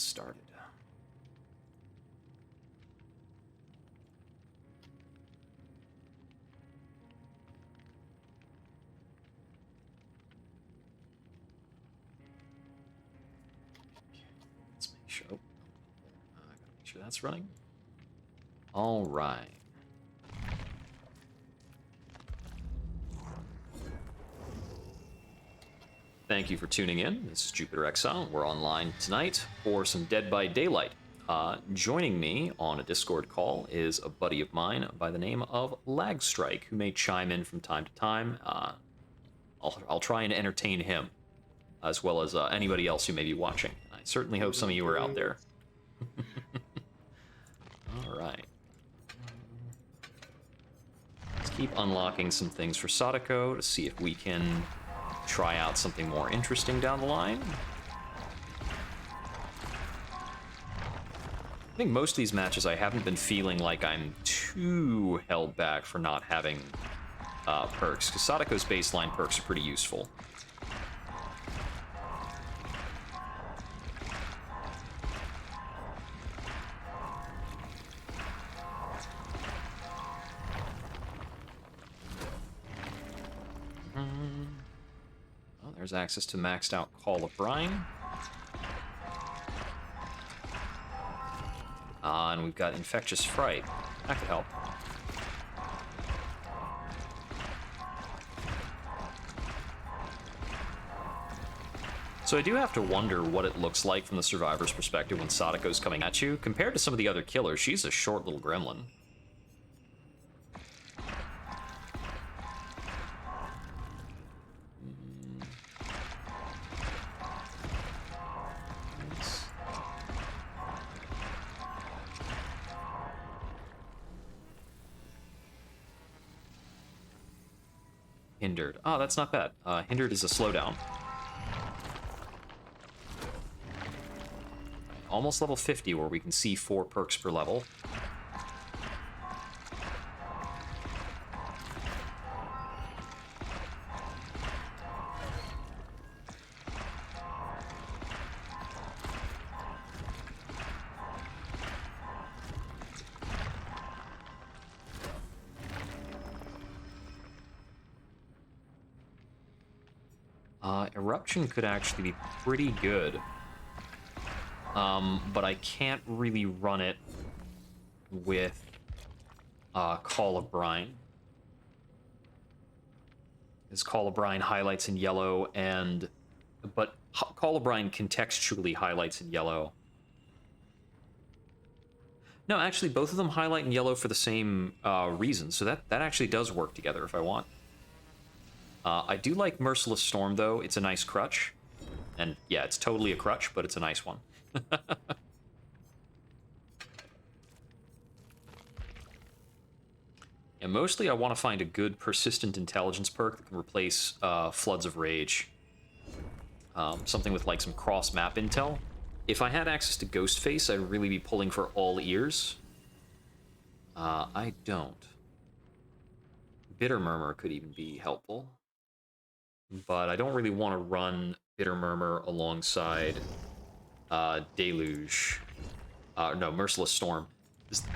started. Let's make sure. Oh, I gotta make sure that's running. All right. Thank you for tuning in. This is Jupiter Exile. We're online tonight for some Dead by Daylight. Joining me on a Discord call is a buddy of mine by the name of Lagstrike, who may chime in from time to time. I'll try and entertain him, as well as anybody else who may be watching. I certainly hope some of you are out there. All right. Let's keep unlocking some things for Sadako to see if we can try out something more interesting down the line. I think most of these matches I haven't been feeling like I'm too held back for not having perks, because Sadako's baseline perks are pretty useful. Well, there's access to maxed out Call of Brine. And we've got Infectious Fright. That could help. So I do have to wonder what it looks like from the survivor's perspective when Sadako's coming at you. Compared to some of the other killers, she's a short little gremlin. Hindered. Oh, that's not bad. Hindered is a slowdown. Almost level 50, where we can see 4 perks per level. Eruption could actually be pretty good. But I can't really run it with Call of Brine. This Call of Brine highlights in yellow, but Call of Brine contextually highlights in yellow. No, actually, both of them highlight in yellow for the same reason, so that actually does work together if I want. I do like Merciless Storm, though. It's a nice crutch. And yeah, it's totally a crutch, but it's a nice one. And mostly I want to find a good Persistent Intelligence perk that can replace Floods of Rage. Something with like some cross-map intel. If I had access to Ghostface, I'd really be pulling for all ears. I don't. Bitter Murmur could even be helpful. But I don't really want to run Bitter Murmur alongside Deluge. No, Merciless Storm.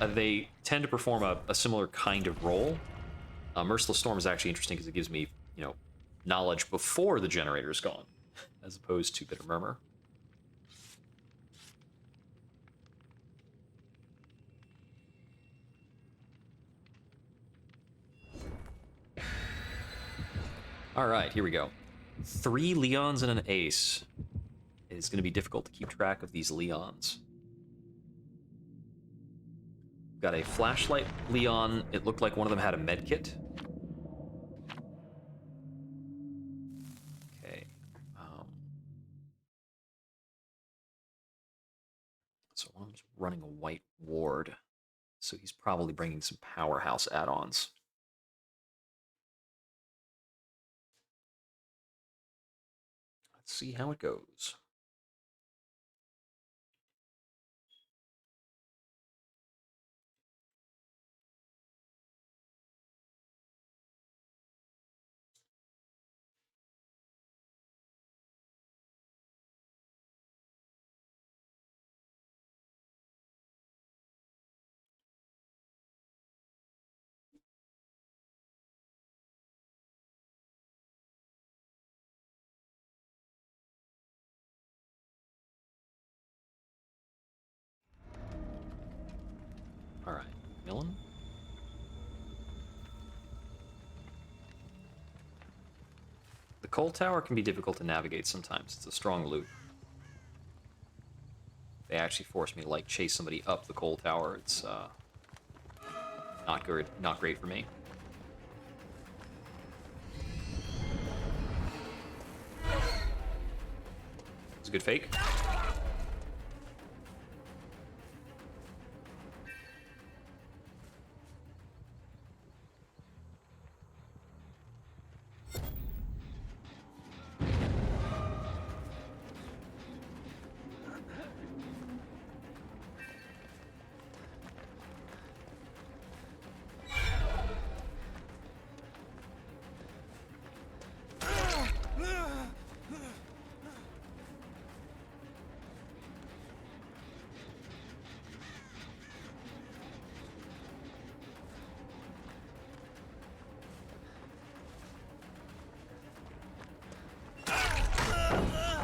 They tend to perform a similar kind of role. Merciless Storm is actually interesting because it gives me, knowledge before the generator is gone, as opposed to Bitter Murmur. All right, here we go. 3 Leons and an Ace. It is going to be difficult to keep track of these Leons. Got a flashlight Leon. It looked like one of them had a medkit. Okay. So one of them's running a white ward. So he's probably bringing some powerhouse add-ons. Let's see how it goes. chilling. The coal tower can be difficult to navigate sometimes. It's a strong loot. They actually forced me to, like, chase somebody up the coal tower. It's, not good, not great for me. It's a good fake.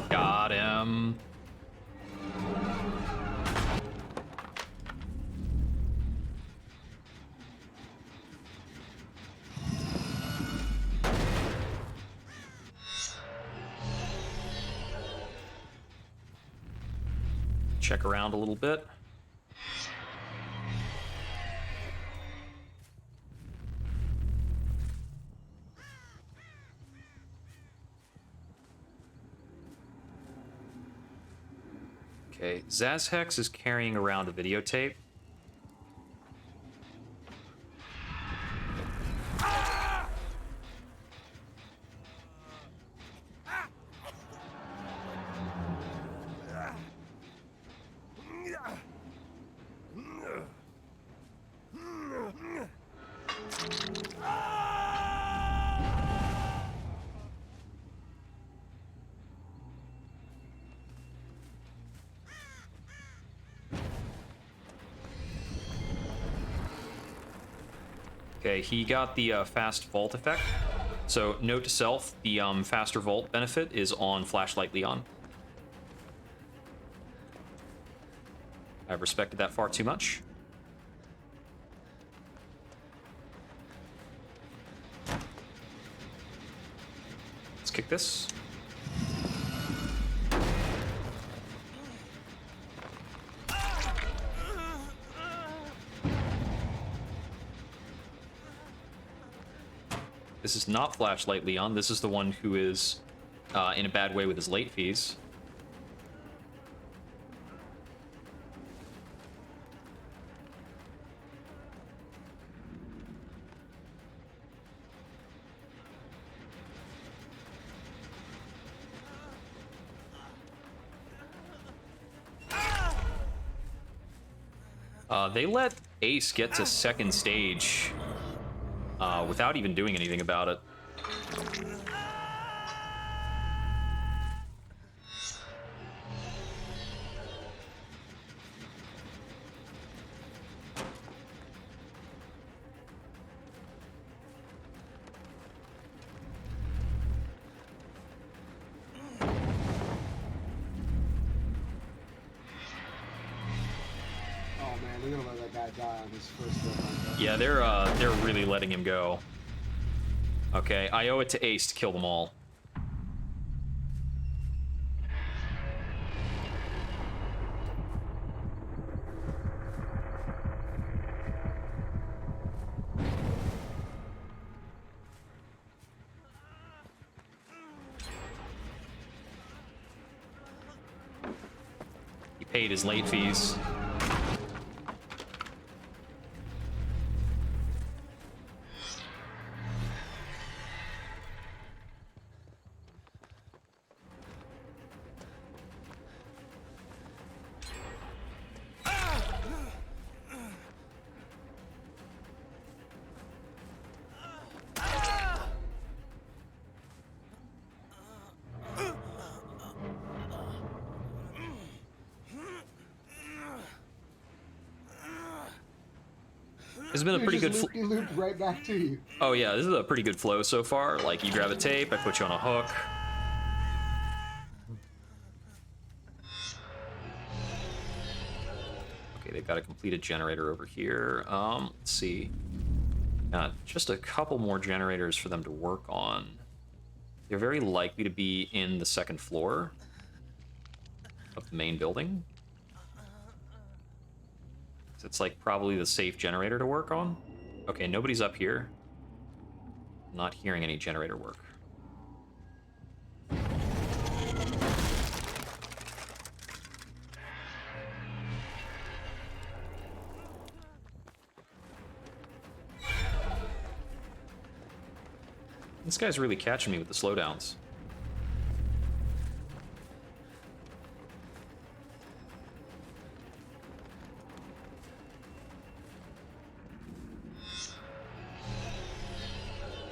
Got him. Check around a little bit. Okay, Zazhex is carrying around a videotape. Okay, he got the fast vault effect. So, note to self, the faster vault benefit is on Flashlight Leon. I've respected that far too much. Let's kick this. This is not Flashlight Leon. This is the one who is in a bad way with his late fees. They let Ace get to second stage without even doing anything about it. Yeah, they're really letting him go. Okay, I owe it to Ace to kill them all. He paid his late fees. It's been a pretty good looped right back to you. Oh yeah, this is a pretty good flow so far. Like, you grab a tape, I put you on a hook. Okay, Okay, they've got a completed generator over here. Let's see. Just a couple more generators for them to work on. They're very likely to be in the second floor of the main building. So it's like probably the safe generator to work on. Okay, nobody's up here. I'm not hearing any generator work. This guy's really catching me with the slowdowns.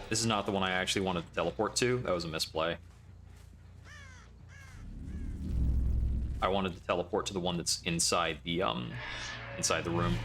This is not the one I actually wanted to teleport to. That was a misplay. I wanted to teleport to the one that's inside the room.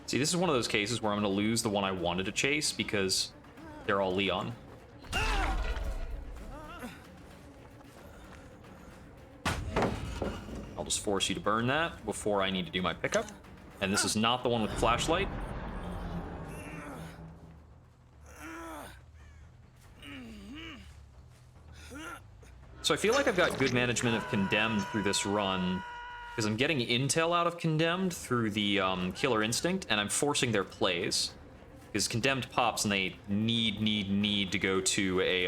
See, this is one of those cases where I'm going to lose the one I wanted to chase because they're all Leon. I'll just force you to burn that before I need to do my pickup. And this is not the one with the flashlight. So I feel like I've got good management of Condemned through this run, because I'm getting intel out of Condemned through the Killer Instinct, and I'm forcing their plays. Because Condemned pops and they need to go to a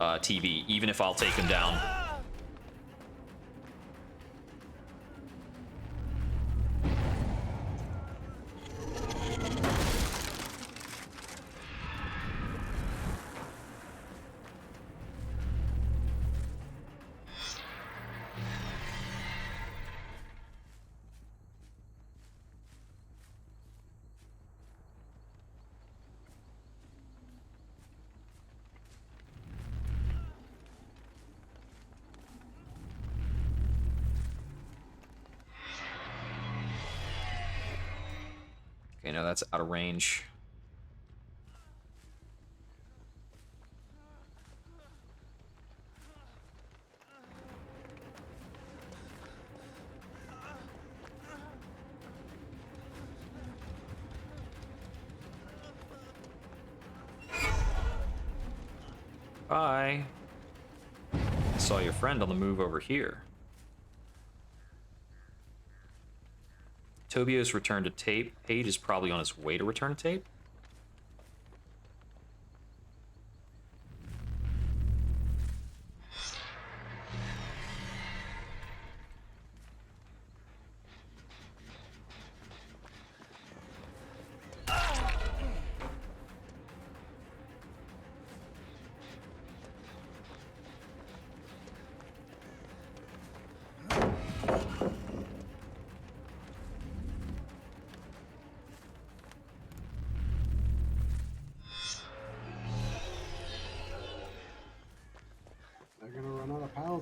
TV, even if I'll take them down. Okay, no, that's out of range. Bye. I saw your friend on the move over here. Tobio's returned a tape. Paige is probably on his way to return a tape.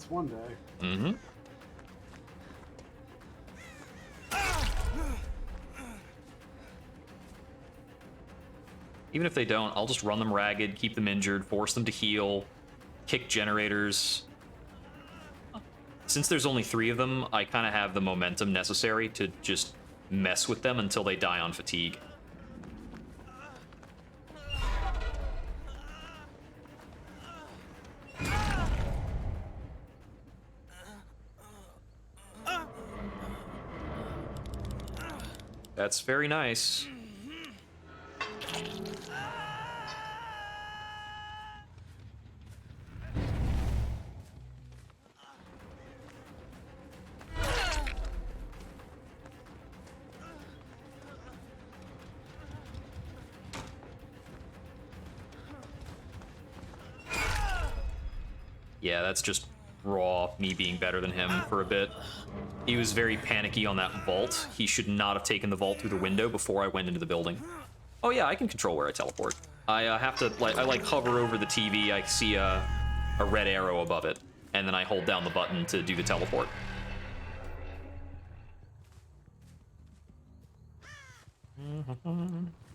One day. Mm-hmm. Even if they don't, I'll just run them ragged, keep them injured, force them to heal, kick generators. Since there's only 3 of them, I kind of have the momentum necessary to just mess with them until they die on fatigue. That's very nice. Yeah, that's just raw me being better than him for a bit. He was very panicky on that vault. He should not have taken the vault through the window before I went into the building. Oh yeah, I can control where I teleport. I have to, like, I hover over the TV, I see a red arrow above it, and then I hold down the button to do the teleport.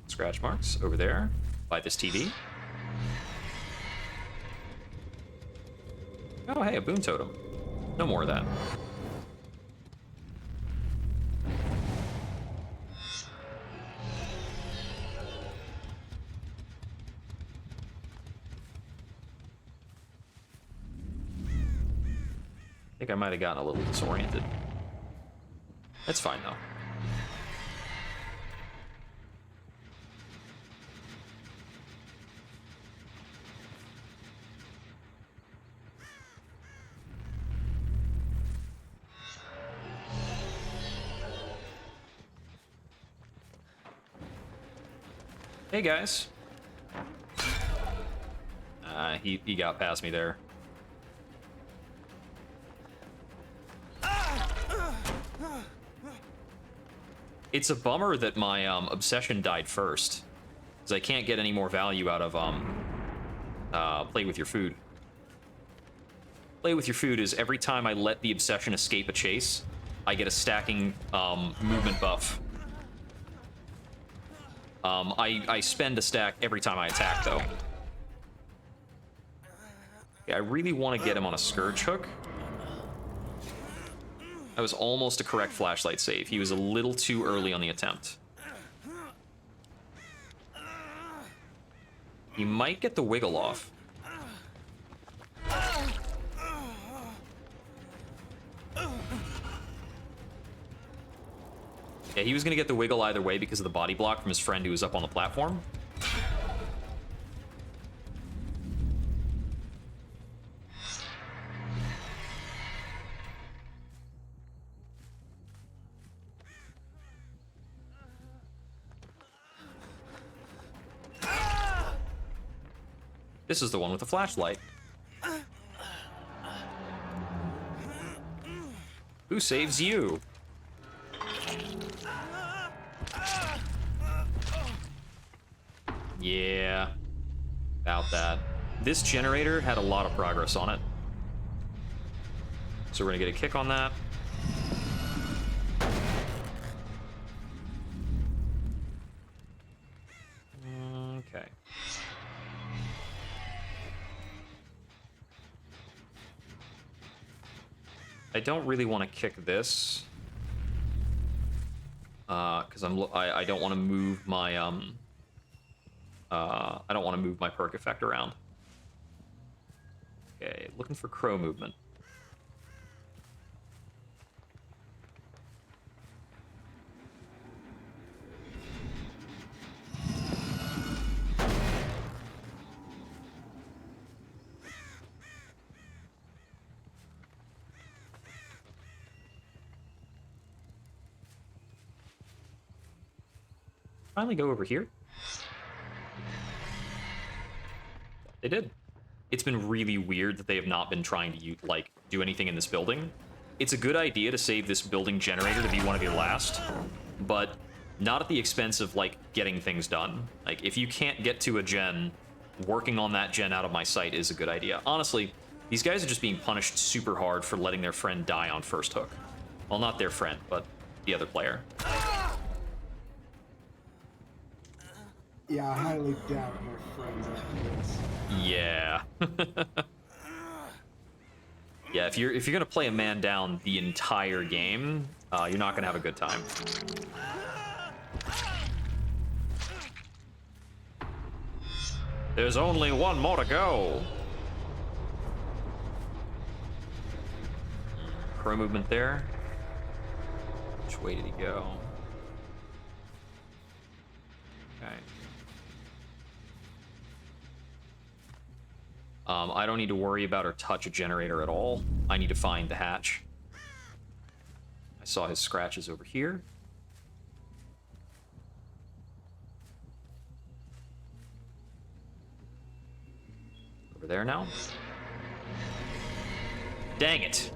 Scratch marks over there by this TV. Oh, hey, a boon totem. No more of that. I think I might have gotten a little disoriented. That's fine, though. Hey, guys. He got past me there. It's a bummer that my obsession died first, because I can't get any more value out of play with your food. Play with your food is every time I let the obsession escape a chase, I get a stacking movement buff. I spend a stack every time I attack, though. Yeah, I really want to get him on a Scourge Hook. That was almost a correct flashlight save. He was a little too early on the attempt. He might get the wiggle off. Yeah, he was going to get the wiggle either way because of the body block from his friend who was up on the platform. This is the one with the flashlight. Who saves you? Yeah, about that. This generator had a lot of progress on it. So we're gonna get a kick on that. Okay. I don't really want to kick this. Because I don't want to move my I don't want to move my perk effect around. Okay, looking for crow movement. Finally go over here. They did. It's been really weird that they have not been trying to do anything in this building. It's a good idea to save this building generator to be one of your last, but not at the expense of getting things done. Like, if you can't get to a gen, working on that gen out of my sight is a good idea. Honestly, these guys are just being punished super hard for letting their friend die on first hook. Well, not their friend, but the other player. Yeah, I highly doubt your friends are this. Yeah. Yeah, if you're gonna play a man down the entire game, you're not gonna have a good time. There's only one more to go. Crow movement there. Which way did he go? Okay. I don't need to worry about or touch a generator at all. I need to find the hatch. I saw his scratches over here. Over there now. Dang it.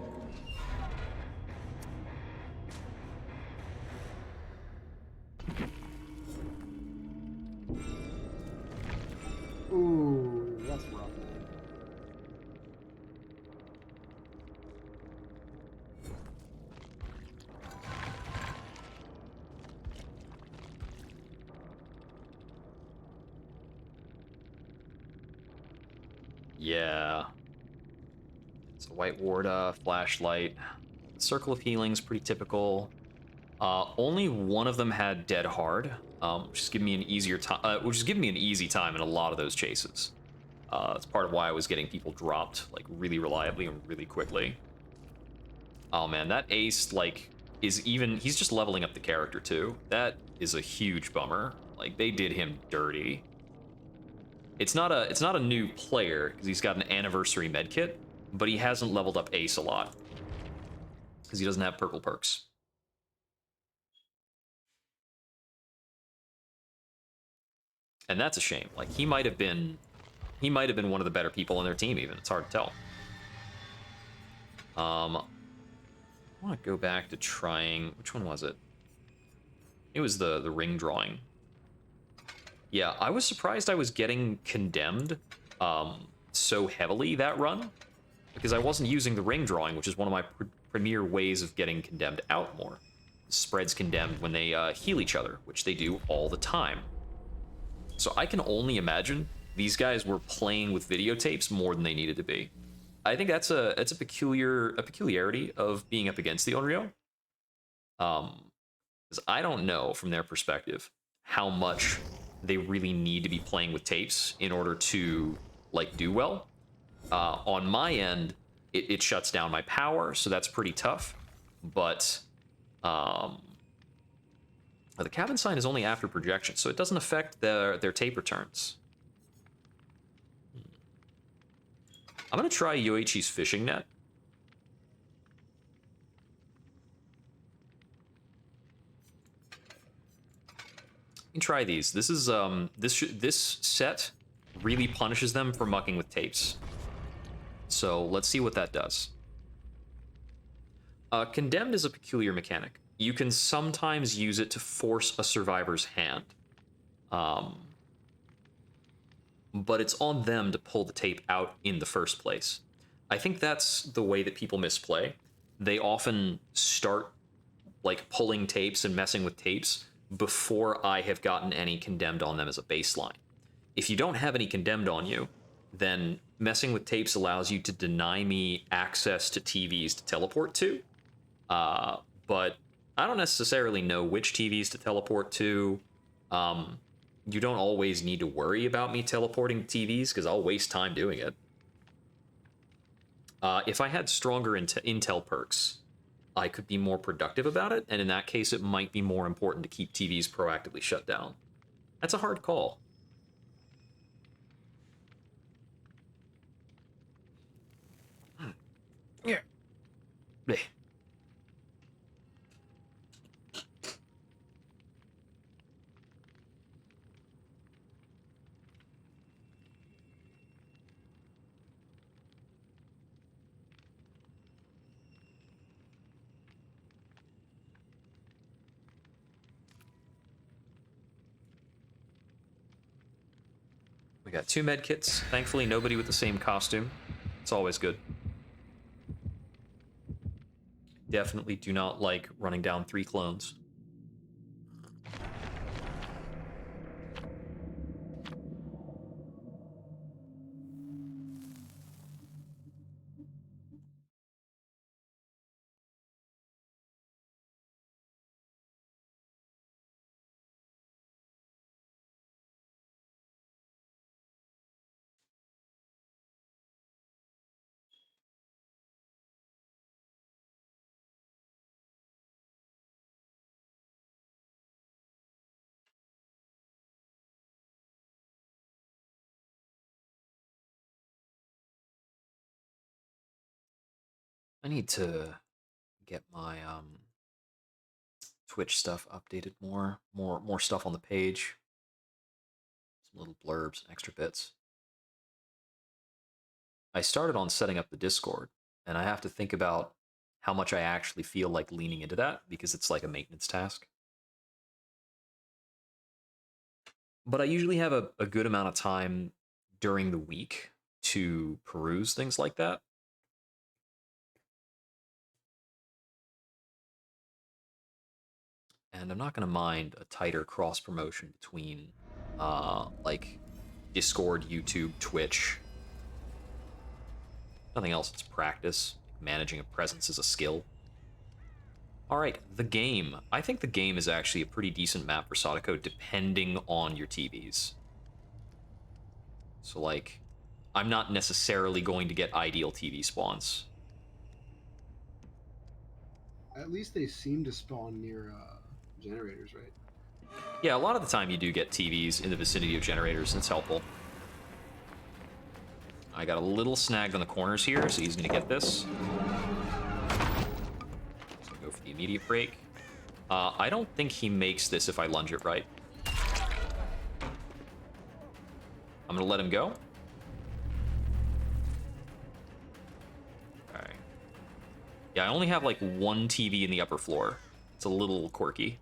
Yeah. It's a white ward, flashlight. Circle of Healing's pretty typical. Only one of them had Dead Hard, which is giving me an easier time. Which is giving me an easy time in a lot of those chases. That's part of why I was getting people dropped like really reliably and really quickly. Oh man, that Ace like he's just leveling up the character too. That is a huge bummer. Like they did him dirty. It's not a new player because he's got an anniversary medkit, but he hasn't leveled up Ace a lot because he doesn't have purple perks. And that's a shame. Like he might have been one of the better people on their team even. It's hard to tell. I want to go back to trying, which one was it? It was the ring drawing. Yeah, I was surprised I was getting condemned so heavily that run because I wasn't using the ring drawing, which is one of my premier ways of getting condemned out more. Spreads condemned when they heal each other, which they do all the time. So I can only imagine these guys were playing with videotapes more than they needed to be. I think that's a peculiarity of being up against the Onryo. Because I don't know from their perspective how much they really need to be playing with tapes in order to like do well. On my end, it shuts down my power, so that's pretty tough. But the cabin sign is only after projection, so it doesn't affect their tape returns. I'm gonna try Yoichi's fishing net. You can try these. This is this set really punishes them for mucking with tapes. So let's see what that does. Condemned is a peculiar mechanic. You can sometimes use it to force a survivor's hand. But it's on them to pull the tape out in the first place. I think that's the way that people misplay. They often start like pulling tapes and messing with tapes before I have gotten any condemned on them as a baseline. If you don't have any condemned on you, then messing with tapes allows you to deny me access to TVs to teleport to. But I don't necessarily know which TVs to teleport to. You don't always need to worry about me teleporting to TVs because I'll waste time doing it. If I had stronger intel perks, I could be more productive about it, and in that case, it might be more important to keep TVs proactively shut down. That's a hard call. Yeah. We got 2 med kits. Thankfully, nobody with the same costume. It's always good. Definitely do not like running down 3 clones. I need to get my Twitch stuff updated more stuff on the page. Some little blurbs and extra bits. I started on setting up the Discord, and I have to think about how much I actually feel like leaning into that because it's like a maintenance task. But I usually have a good amount of time during the week to peruse things like that. And I'm not going to mind a tighter cross promotion between like Discord, YouTube, Twitch, Nothing else, it's practice. Managing a presence is a skill. Alright, the game. I think the game is actually a pretty decent map for Sadako, depending on your TVs. So, like, I'm not necessarily going to get ideal TV spawns. At least they seem to spawn near generators, right? Yeah, a lot of the time you do get TVs in the vicinity of generators, and it's helpful. I got a little snagged on the corners here, so he's going to get this. So go for the immediate break. I don't think he makes this if I lunge it right. I'm going to let him go. Okay. Yeah, I only have like one TV in the upper floor. It's a little quirky.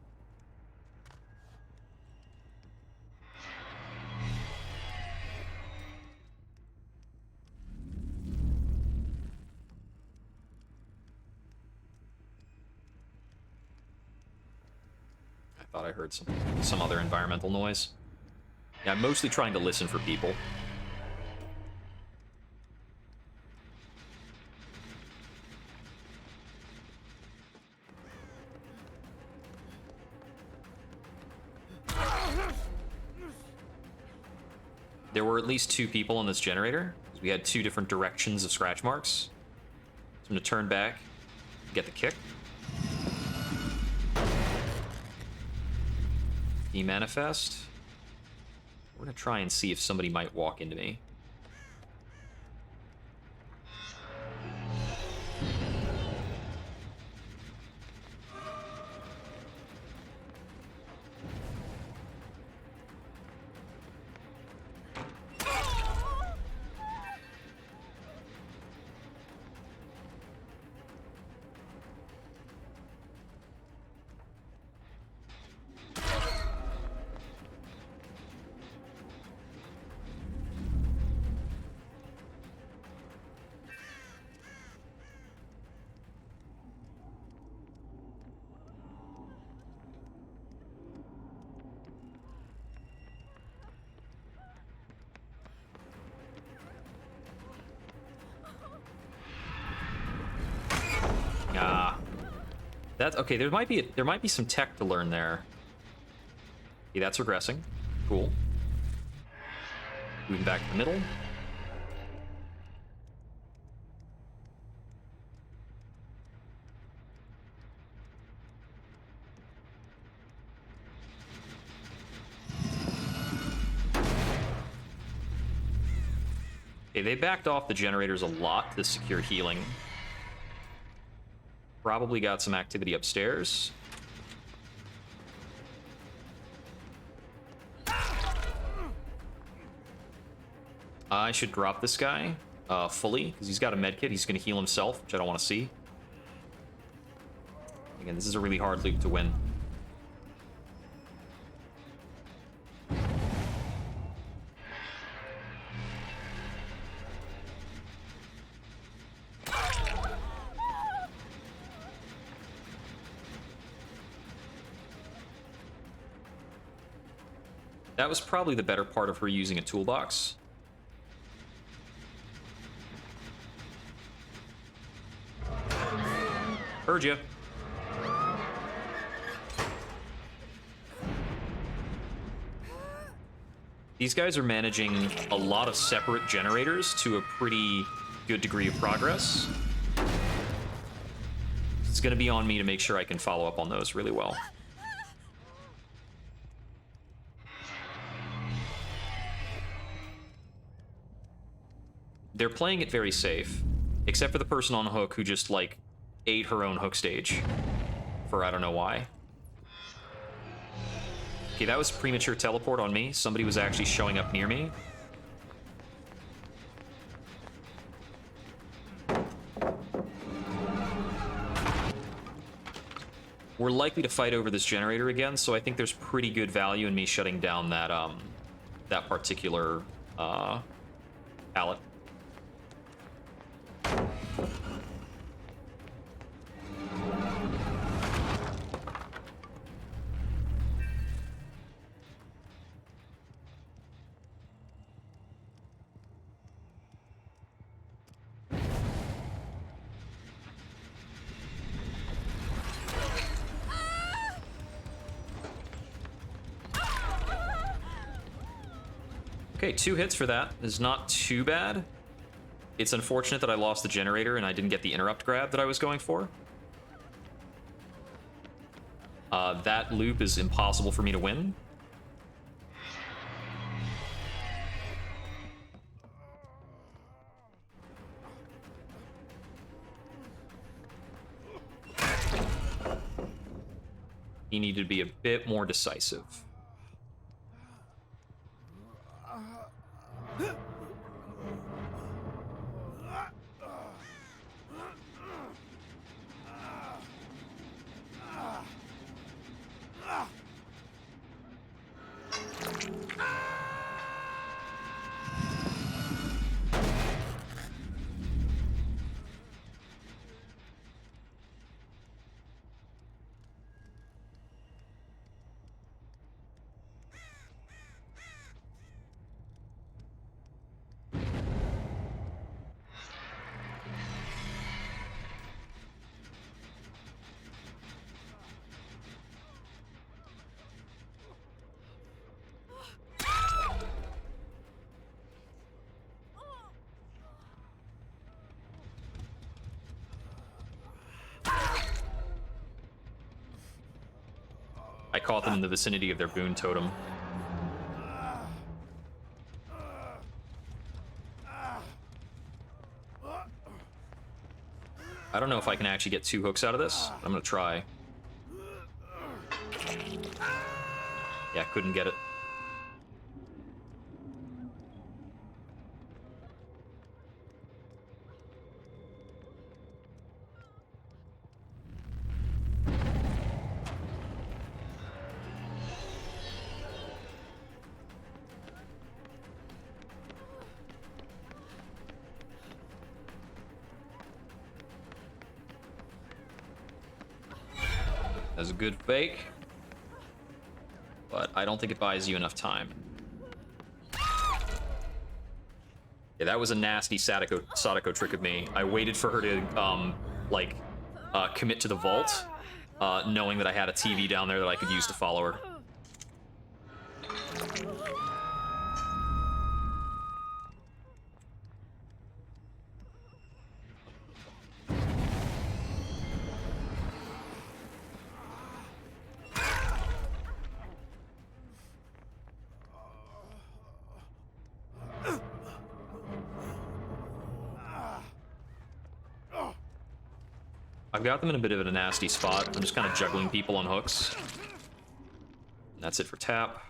I thought I heard some other environmental noise. Yeah, I'm mostly trying to listen for people. There were at least 2 people on this generator. We had 2 different directions of scratch marks. So I'm going to turn back, get the kick. Manifest. We're gonna try and see if somebody might walk into me. That's okay. There might be some tech to learn there. Okay, that's regressing. Cool. Moving back to the middle. Okay, they backed off the generators a lot to secure healing. Probably got some activity upstairs. I should drop this guy fully, because he's got a medkit. He's going to heal himself, which I don't want to see. Again, this is a really hard loop to win. That was probably the better part of her using a toolbox. Heard ya. These guys are managing a lot of separate generators to a pretty good degree of progress. It's going to be on me to make sure I can follow up on those really well. They're playing it very safe, except for the person on hook who just, like, ate her own hook stage for I don't know why. Okay, that was premature teleport on me. Somebody was actually showing up near me. We're likely to fight over this generator again, so I think there's pretty good value in me shutting down that that particular pallet. Okay, 2 hits for that is not too bad. It's unfortunate that I lost the generator and I didn't get the interrupt grab that I was going for. That loop is impossible for me to win. He needed to be a bit more decisive. I caught them in the vicinity of their boon totem. I don't know if I can actually get 2 hooks out of this. I'm gonna try. Yeah, couldn't get it. That's a good fake, but I don't think it buys you enough time. Yeah, that was a nasty Sadako trick of me. I waited for her to, commit to the vault, knowing that I had a TV down there that I could use to follow her. I've got them in a bit of a nasty spot. I'm just kind of juggling people on hooks. And that's it for tap.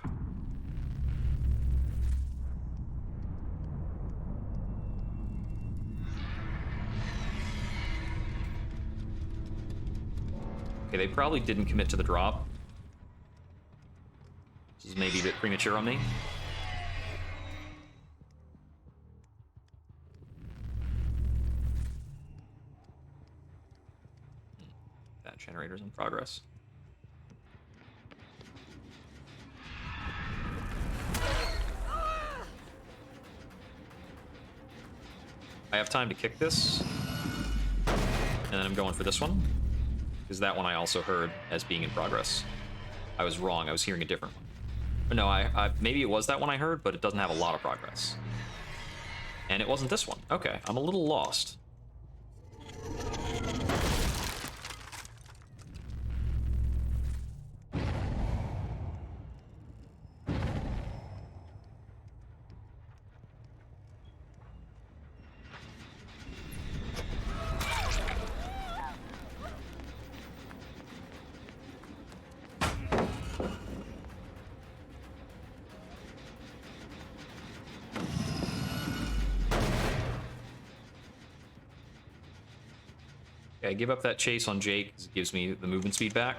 Okay, they probably didn't commit to the drop. This is maybe a bit premature on me. That generator's in progress. I have time to kick this. And then I'm going for this one. Because that one I also heard as being in progress. I was wrong, I was hearing a different one. But no, maybe it was that one I heard, but it doesn't have a lot of progress. And it wasn't this one. Okay, I'm a little lost. I give up that chase on Jake because it gives me the movement speed back.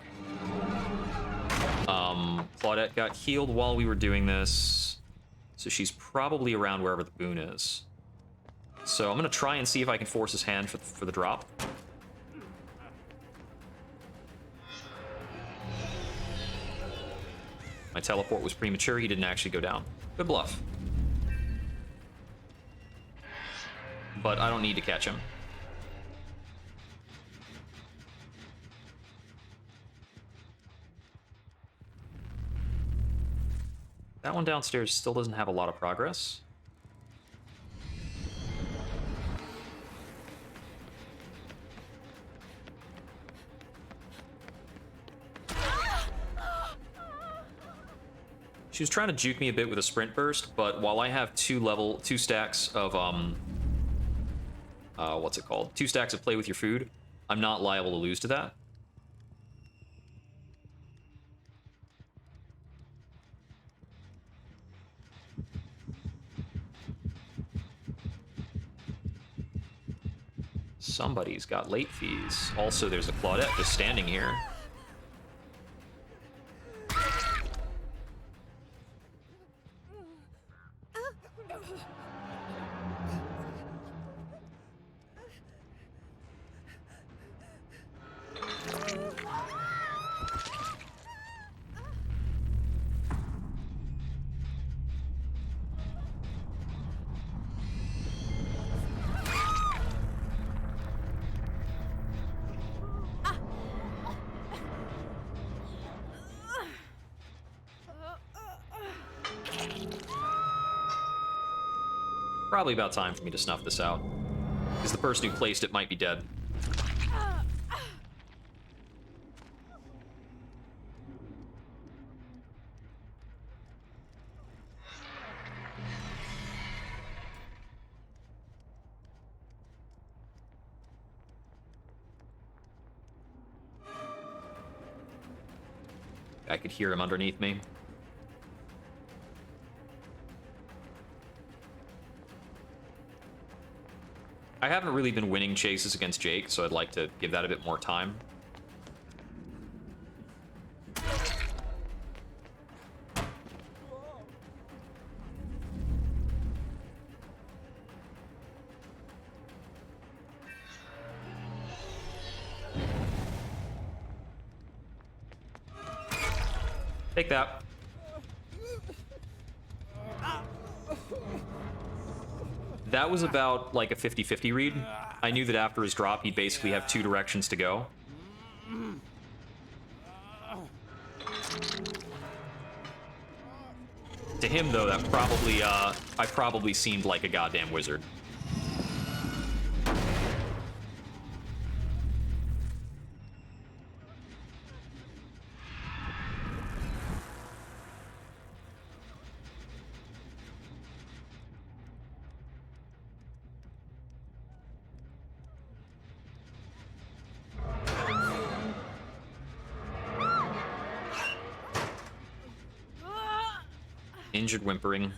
Claudette got healed while we were doing this, so she's probably around wherever the boon is. So I'm gonna try and see if I can force his hand for the drop. My teleport was premature, he didn't actually go down. Good bluff. But I don't need to catch him. That one downstairs still doesn't have a lot of progress. She was trying to juke me a bit with a sprint burst, but while I have two stacks of what's it called? 2 stacks of play with your food, I'm not liable to lose to that. Somebody's got late fees. Also, there's a Claudette just standing here. Probably about time for me to snuff this out, because the person who placed it might be dead. I could hear him underneath me. I haven't really been winning chases against Jake, so I'd like to give that a bit more time. Take that. That was about like a 50-50 read. I knew that after his drop, he'd basically have 2 directions to go. To him, though, that probably, I probably seemed like a goddamn wizard. Injured whimpering.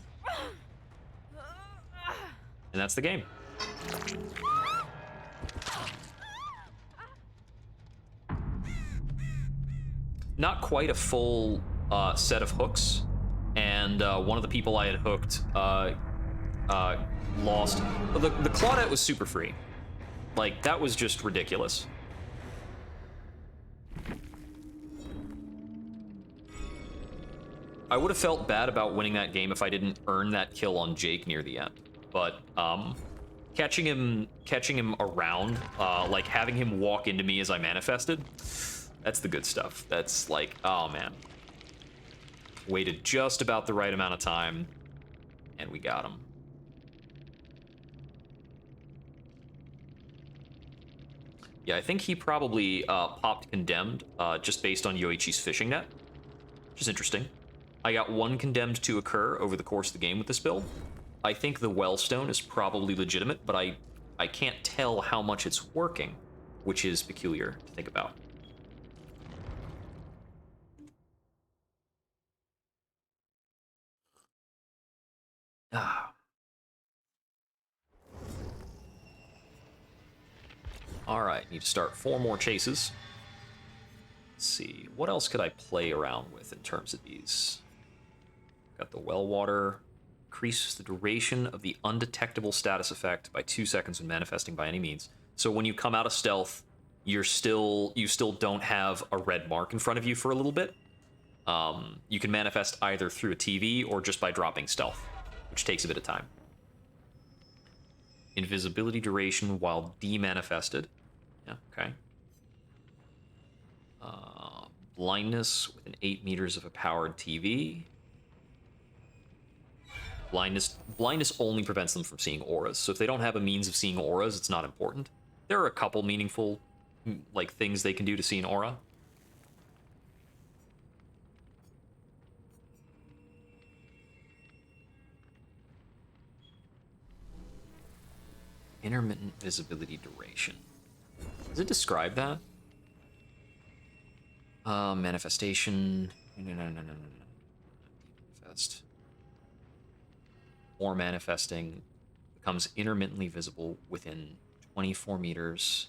And that's the game. Not quite a full set of hooks, and one of the people I had hooked lost. The Claudette was super free. Like, that was just ridiculous. I would have felt bad about winning that game if I didn't earn that kill on Jake near the end. But catching him around, like having him walk into me as I manifested, that's the good stuff. That's like, oh man. Waited just about the right amount of time, and we got him. Yeah, I think he probably popped Condemned just based on Yoichi's fishing net, which is interesting. I got 1 Condemned to occur over the course of the game with this build. I think the Wellstone is probably legitimate, but I can't tell how much it's working, which is peculiar to think about. Ah. All right, need to start 4 more chases. Let's see, what else could I play around with in terms of these? Got the well water. Increases the duration of the undetectable status effect by 2 seconds when manifesting by any means. So when you come out of stealth, you still don't have a red mark in front of you for a little bit. You can manifest either through a TV or just by dropping stealth, which takes a bit of time. Invisibility duration while demanifested. Yeah, okay. Blindness within 8 meters of a powered TV. Blindness only prevents them from seeing auras. So if they don't have a means of seeing auras, it's not important. There are a couple meaningful, like, things they can do to see an aura. Intermittent visibility duration. Does it describe that? Manifestation. No. Manifest. More manifesting. Becomes intermittently visible within 24 meters.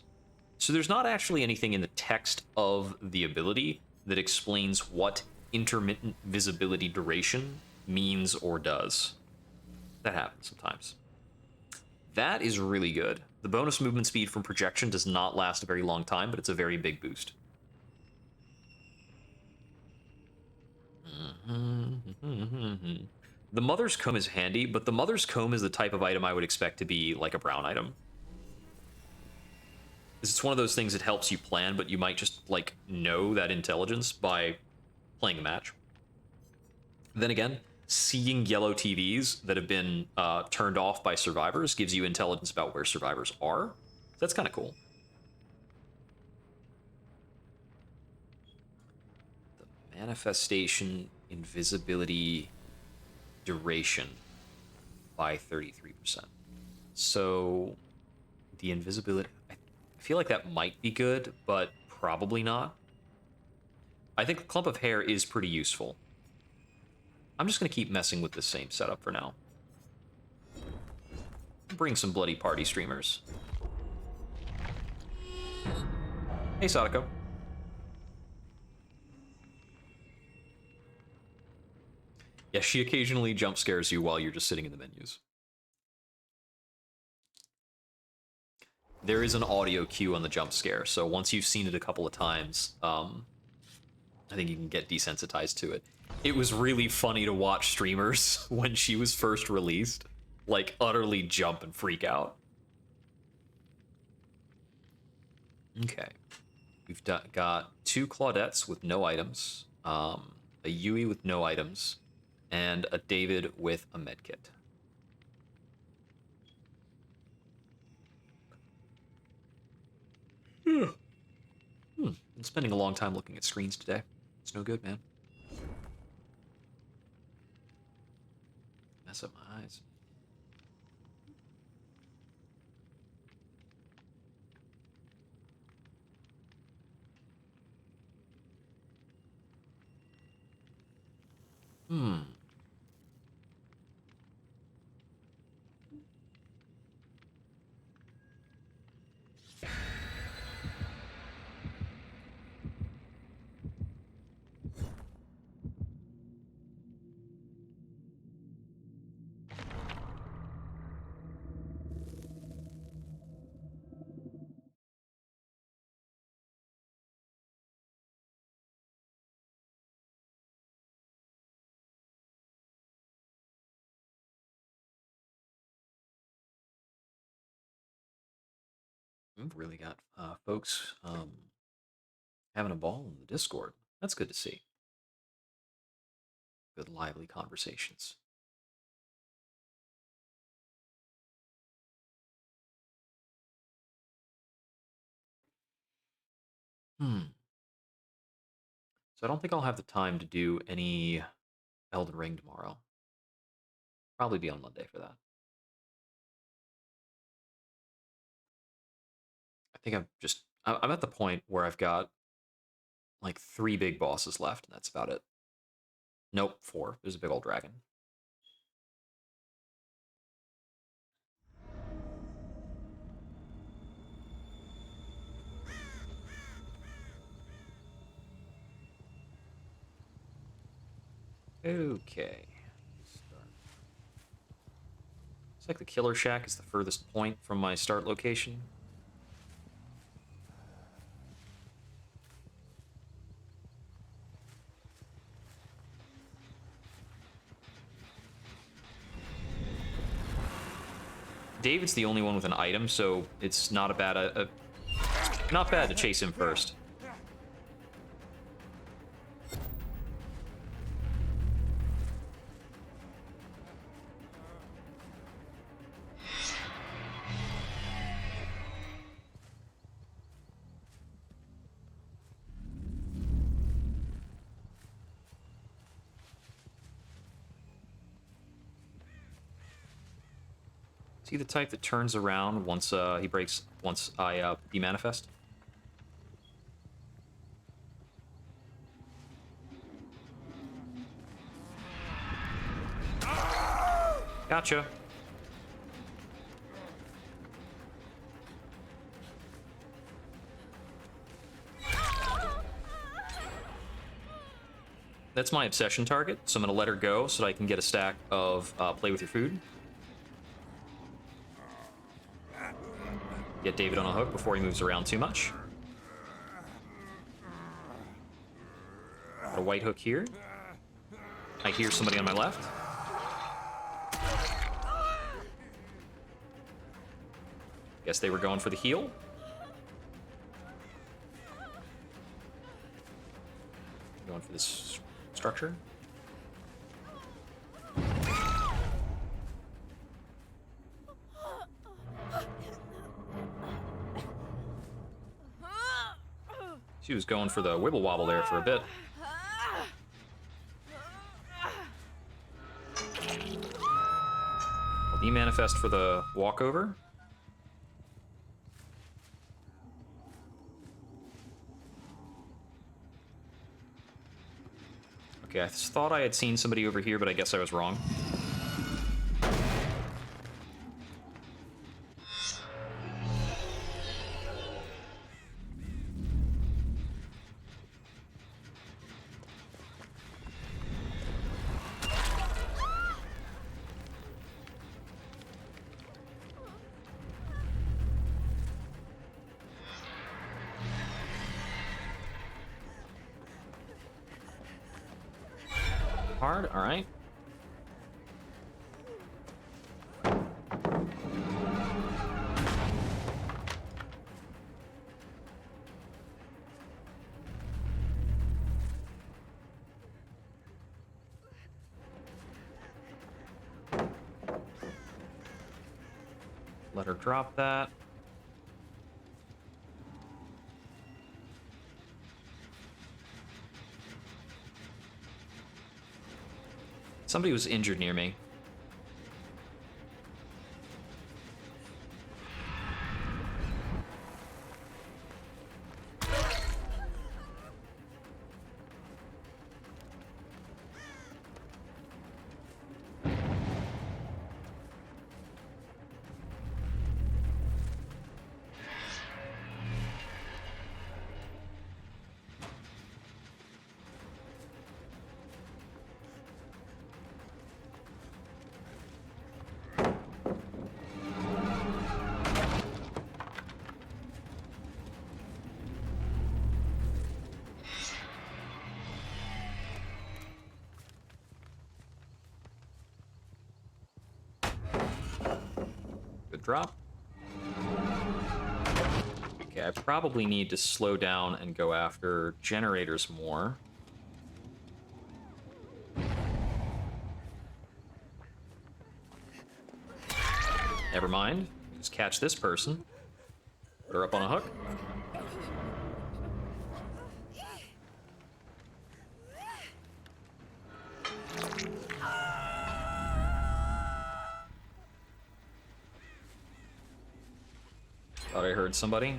So there's not actually anything in the text of the ability that explains what intermittent visibility duration means or does. That happens sometimes. That is really good. The bonus movement speed from projection does not last a very long time, but it's a very big boost. The Mother's Comb is handy, but the Mother's Comb is the type of item I would expect to be like a brown item. It's one of those things that helps you plan, but you might just, like, know that intelligence by playing a match. Then again, seeing yellow TVs that have been turned off by survivors gives you intelligence about where survivors are. So that's kind of cool. The manifestation invisibility duration by 33%. So the invisibility, I feel like that might be good, but probably not. I think a clump of hair is pretty useful. I'm just going to keep messing with the same setup for now. Bring some bloody party streamers. Hey, Sadako. Yeah, she occasionally jump scares you while you're just sitting in the menus. There is an audio cue on the jump scare, so once you've seen it a couple of times, I think you can get desensitized to it. It was really funny to watch streamers when she was first released, like, utterly jump and freak out. Okay. We've got 2 Claudettes with no items, a Yui with no items, and a David with a medkit. I'm spending a long time looking at screens today. It's no good, man. Mess up my eyes. We've really got folks having a ball in the Discord. That's good to see. Good, lively conversations. So I don't think I'll have the time to do any Elden Ring tomorrow. Probably be on Monday for that. I think I'm at the point where I've got like 3 big bosses left, and that's about it. Nope, 4. There's a big old dragon. Okay. Looks like the Killer Shack is the furthest point from my start location. David's the only one with an item, so it's not not bad to chase him first. he the type that turns around once once I demanifest? Gotcha. That's my obsession target, so I'm going to let her go so that I can get a stack of play with your food. Get David on a hook before he moves around too much. Got a white hook here. I hear somebody on my left. Guess they were going for the heal. Going for this structure. She was going for the wibble wobble there for a bit. I'll demanifest for the walkover. Okay, I thought I had seen somebody over here, but I guess I was wrong. Hard, all right. Let her drop that. Somebody was injured near me. Good drop. Okay, I probably need to slow down and go after generators more. Never mind. Just catch this person. Put her up on a hook. Thought I heard somebody.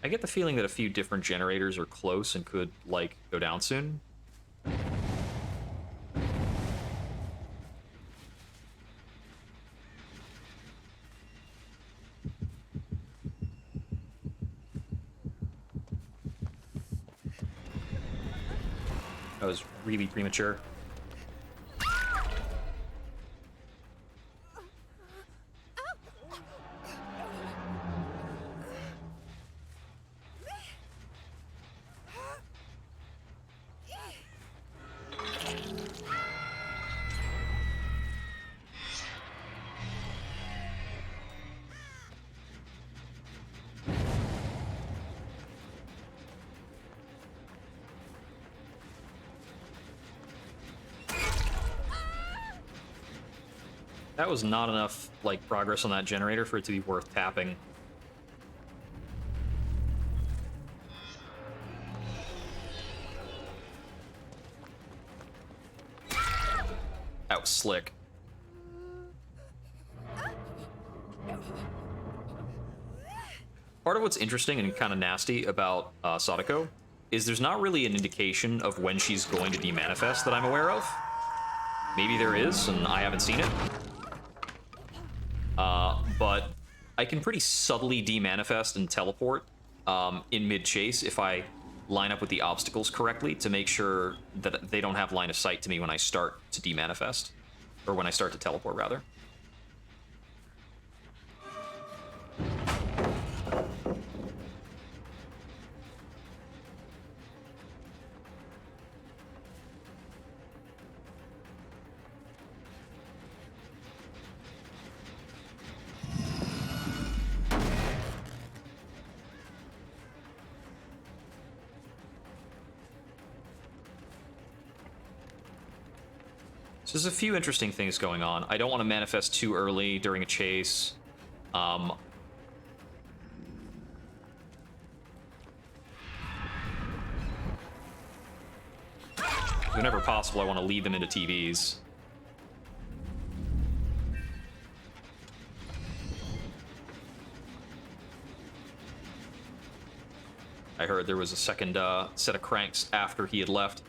I get the feeling that a few different generators are close and could, like, go down soon. That was really premature. That was not enough, like, progress on that generator for it to be worth tapping. That was slick. Part of what's interesting and kind of nasty about Sadako is there's not really an indication of when she's going to demanifest that I'm aware of. Maybe there is, and I haven't seen it. But I can pretty subtly demanifest and teleport in mid-chase if I line up with the obstacles correctly to make sure that they don't have line of sight to me when I start to demanifest. Or when I start to teleport, rather. So there's a few interesting things going on. I don't want to manifest too early during a chase. Whenever possible, I want to lead them into TVs. I heard there was a second set of cranks after he had left.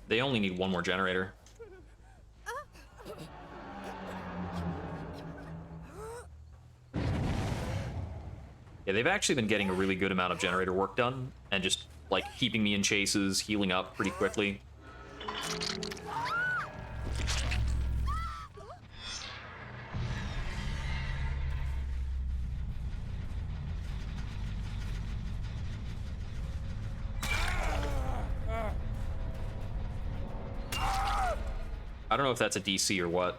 They only need one more generator. Yeah, they've actually been getting a really good amount of generator work done, and just, like, keeping me in chases, healing up pretty quickly. I don't know if that's a DC or what.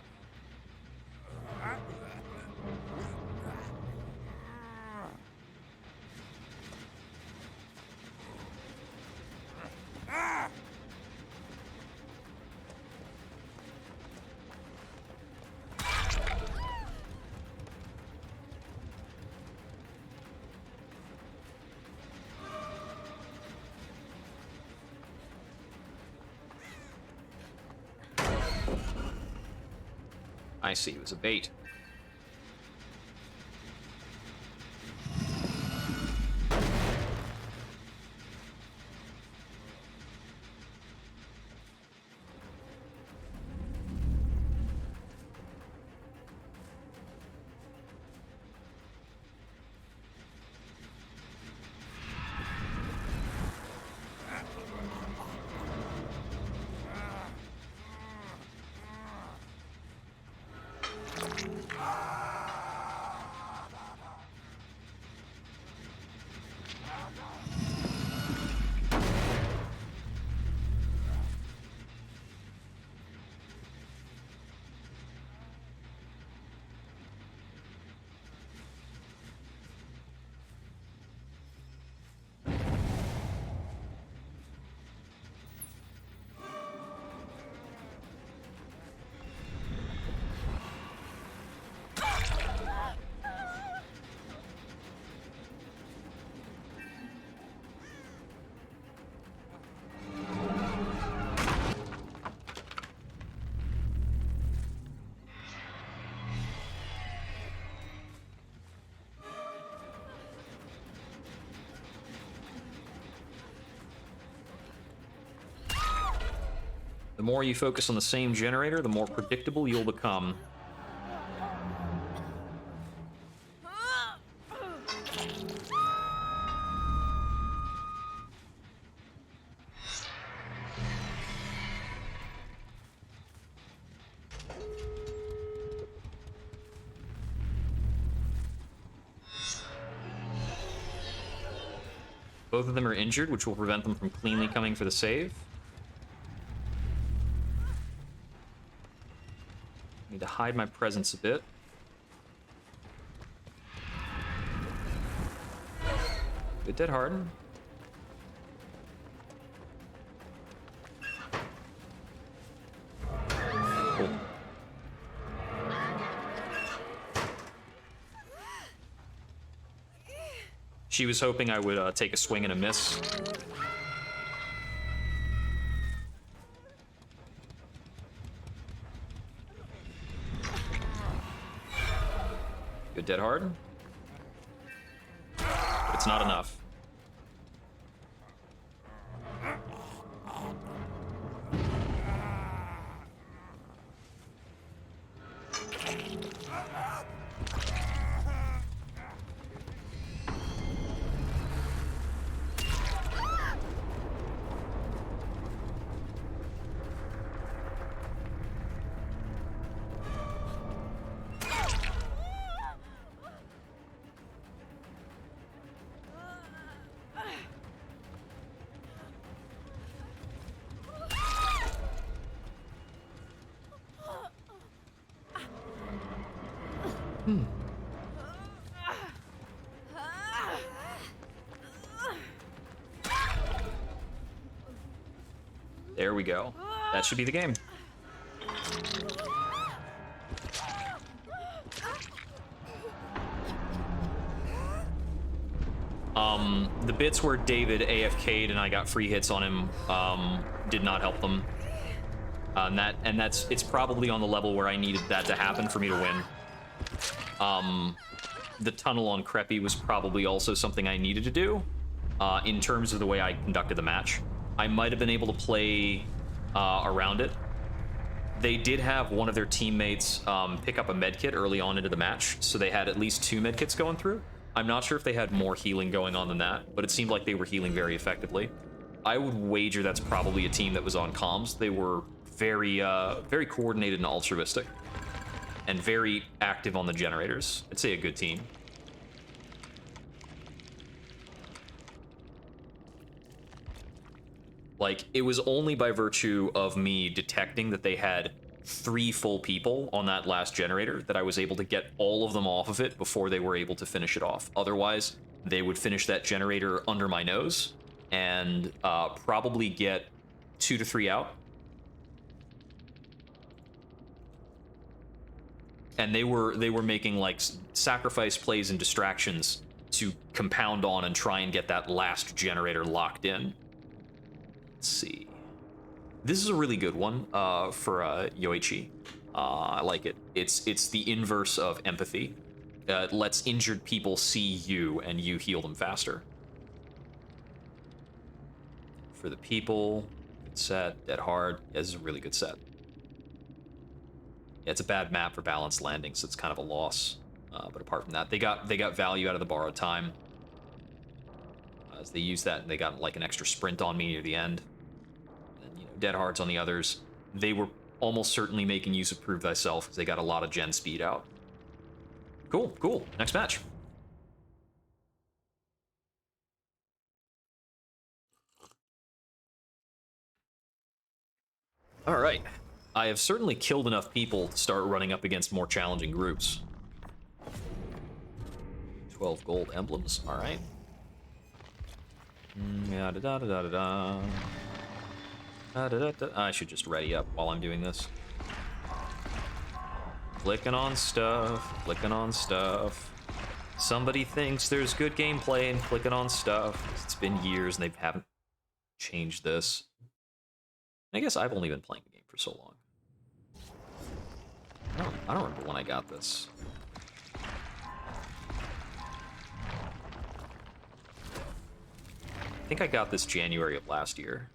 I see, it was a bait. The more you focus on the same generator, the more predictable you'll become. Both of them are injured, which will prevent them from cleanly coming for the save. Need to hide my presence a bit. Good dead hard. Cool. She was hoping I would take a swing and a miss. Good dead hard. But it's not enough. There we go. That should be the game. The bits where David AFK'd and I got free hits on him did not help them. It's probably on the level where I needed that to happen for me to win. The tunnel on Creppy was probably also something I needed to do in terms of the way I conducted the match. I might have been able to play around it. They did have one of their teammates pick up a medkit early on into the match, so they had at least 2 medkits going through. I'm not sure if they had more healing going on than that, but it seemed like they were healing very effectively. I would wager that's probably a team that was on comms. They were very, very coordinated and altruistic, and very active on the generators. I'd say a good team. Like, it was only by virtue of me detecting that they had 3 full people on that last generator that I was able to get all of them off of it before they were able to finish it off. Otherwise, they would finish that generator under my nose and probably get 2 to 3 out. And they were making like sacrifice plays and distractions to compound on and try and get that last generator locked in. Let's see. This is a really good one for Yoichi. I like it. It's the inverse of empathy. It lets injured people see you and you heal them faster. For the people, good set, dead hard. Yeah, this is a really good set. Yeah, it's a bad map for balanced landing, so it's kind of a loss. But apart from that, they got value out of the borrowed time. As they used that, and they got like an extra sprint on me near the end. And, you know, dead hards on the others. They were almost certainly making use of Prove Thyself because they got a lot of gen speed out. Cool, cool. Next match. All right. I have certainly killed enough people to start running up against more challenging groups. 12 gold emblems. All right. I should just ready up while I'm doing this. Clicking on stuff, clicking on stuff. Somebody thinks there's good gameplay and clicking on stuff. It's been years and they haven't changed this. I guess I've only been playing the game for so long. I don't remember when I got this. I think I got this January of last year.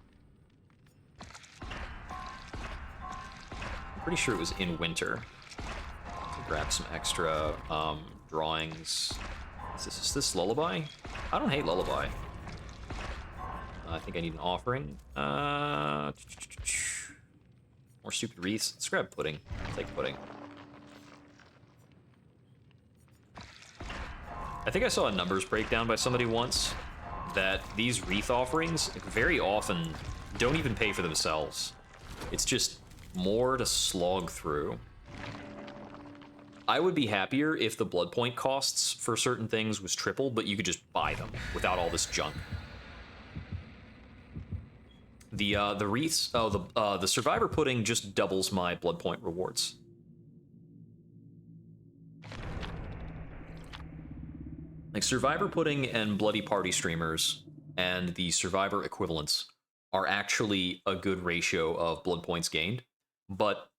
I'm pretty sure it was in winter. To grab some extra drawings. Is this Lullaby? I don't hate Lullaby. I think I need an offering. More stupid wreaths. Let's grab pudding. I'll take pudding. I think I saw a numbers breakdown by somebody once that these wreath offerings very often don't even pay for themselves. It's just more to slog through. I would be happier if the blood point costs for certain things was triple, but you could just buy them without all this junk. The wreaths, the survivor pudding just doubles my blood point rewards. Like survivor pudding and bloody party streamers and the survivor equivalents are actually a good ratio of blood points gained, but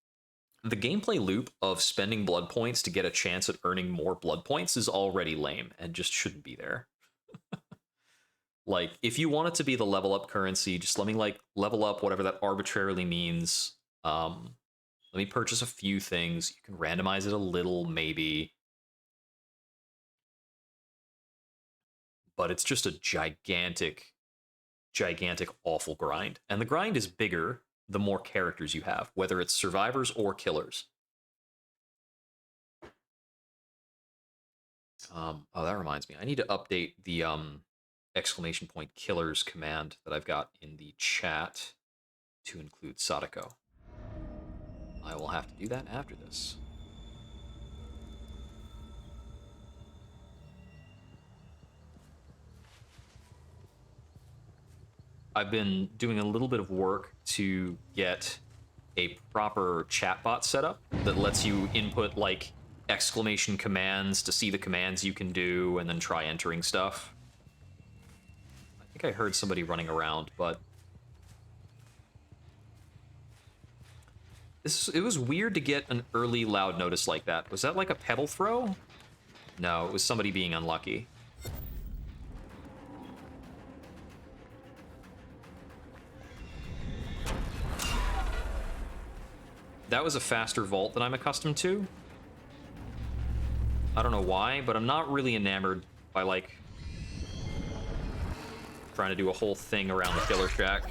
the gameplay loop of spending blood points to get a chance at earning more blood points is already lame and just shouldn't be there. Like, if you want it to be the level up currency, just let me, like, level up whatever that arbitrarily means. Let me purchase a few things. You can randomize it a little, maybe. But it's just a gigantic, awful grind. And the grind is bigger the more characters you have, whether it's survivors or killers. Oh, that reminds me. I need to update the exclamation point killers command that I've got in the chat to include Sadako. I will have to do that after this. I've been doing a little bit of work to get a proper chatbot set up that lets you input like exclamation commands to see the commands you can do and then try entering stuff. I think I heard somebody running around, but it was weird to get an early loud notice like that. Was that like a pebble throw? No, it was somebody being unlucky. That was a faster vault than I'm accustomed to. I don't know why, but I'm not really enamored by, like, trying to do a whole thing around the killer shack.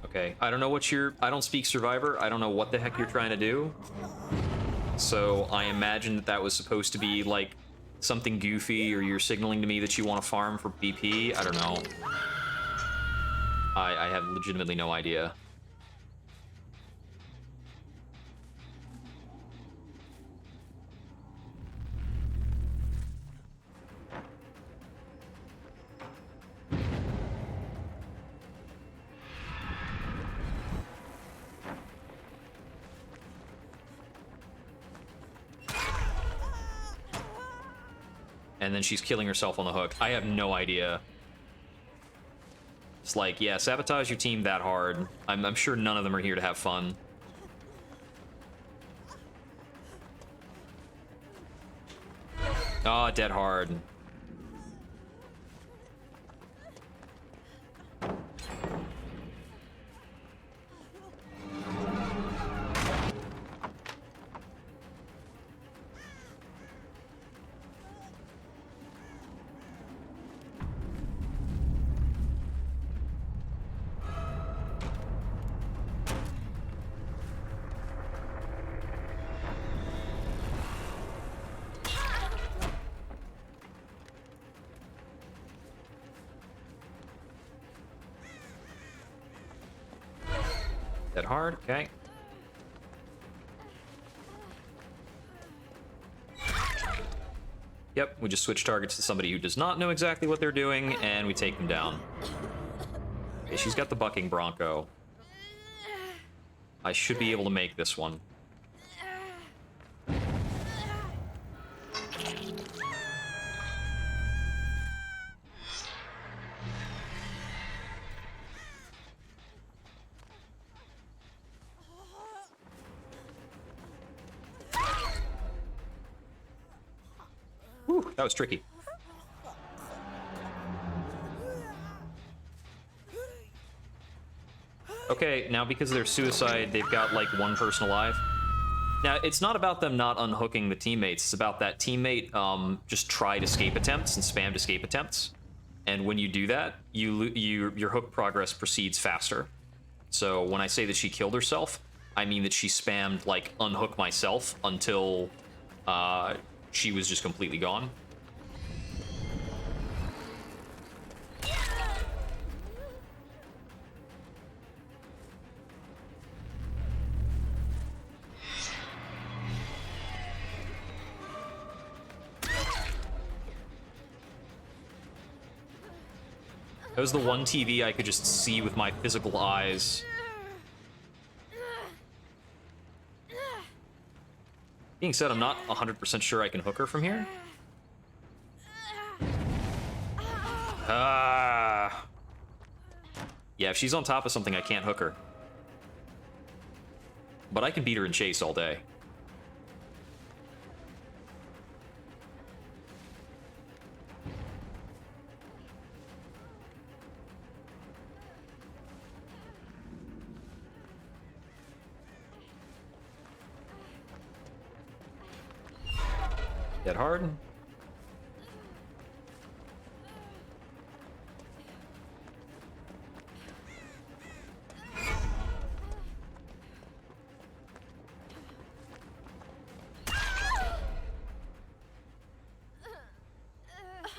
Okay, I don't know what I don't speak Survivor. I don't know what the heck you're trying to do. So I imagine that was supposed to be, like, something goofy, or you're signaling to me that you want to farm for BP. I don't know. I have legitimately no idea. And then she's killing herself on the hook. I have no idea. It's like, yeah, sabotage your team that hard. I'm sure none of them are here to have fun. Oh, dead hard. Dead hard, okay. Yep, we just switch targets to somebody who does not know exactly what they're doing, and we take them down. Okay, she's got the bucking bronco. I should be able to make this one. Whew, that was tricky. Okay, now because of their suicide, they've got like one person alive. Now, it's not about them not unhooking the teammates. It's about that teammate just tried escape attempts and spammed escape attempts. And when you do that, your hook progress proceeds faster. So when I say that she killed herself, I mean that she spammed like unhook myself until she was just completely gone. That was the one TV I could just see with my physical eyes. Being said, I'm not 100% sure I can hook her from here. Ah. Yeah, if she's on top of something, I can't hook her. But I can beat her in chase all day. Dead hard.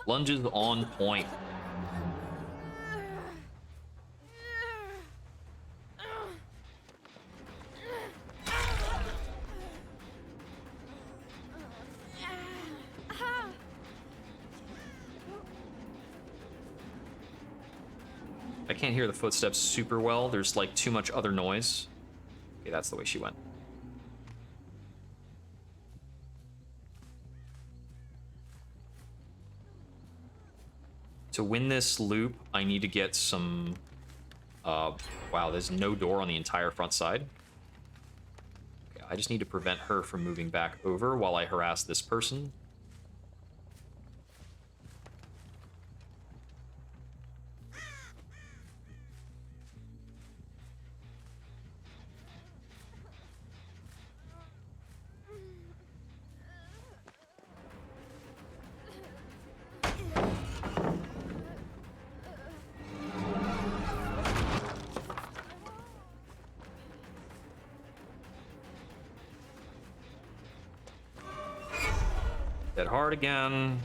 Lunges on point. I can't hear the footsteps super well. There's like too much other noise. Okay, that's the way she went. To win this loop, I need to get some... wow, there's no door on the entire front side. Okay, I just need to prevent her from moving back over while I harass this person. Dead hard again.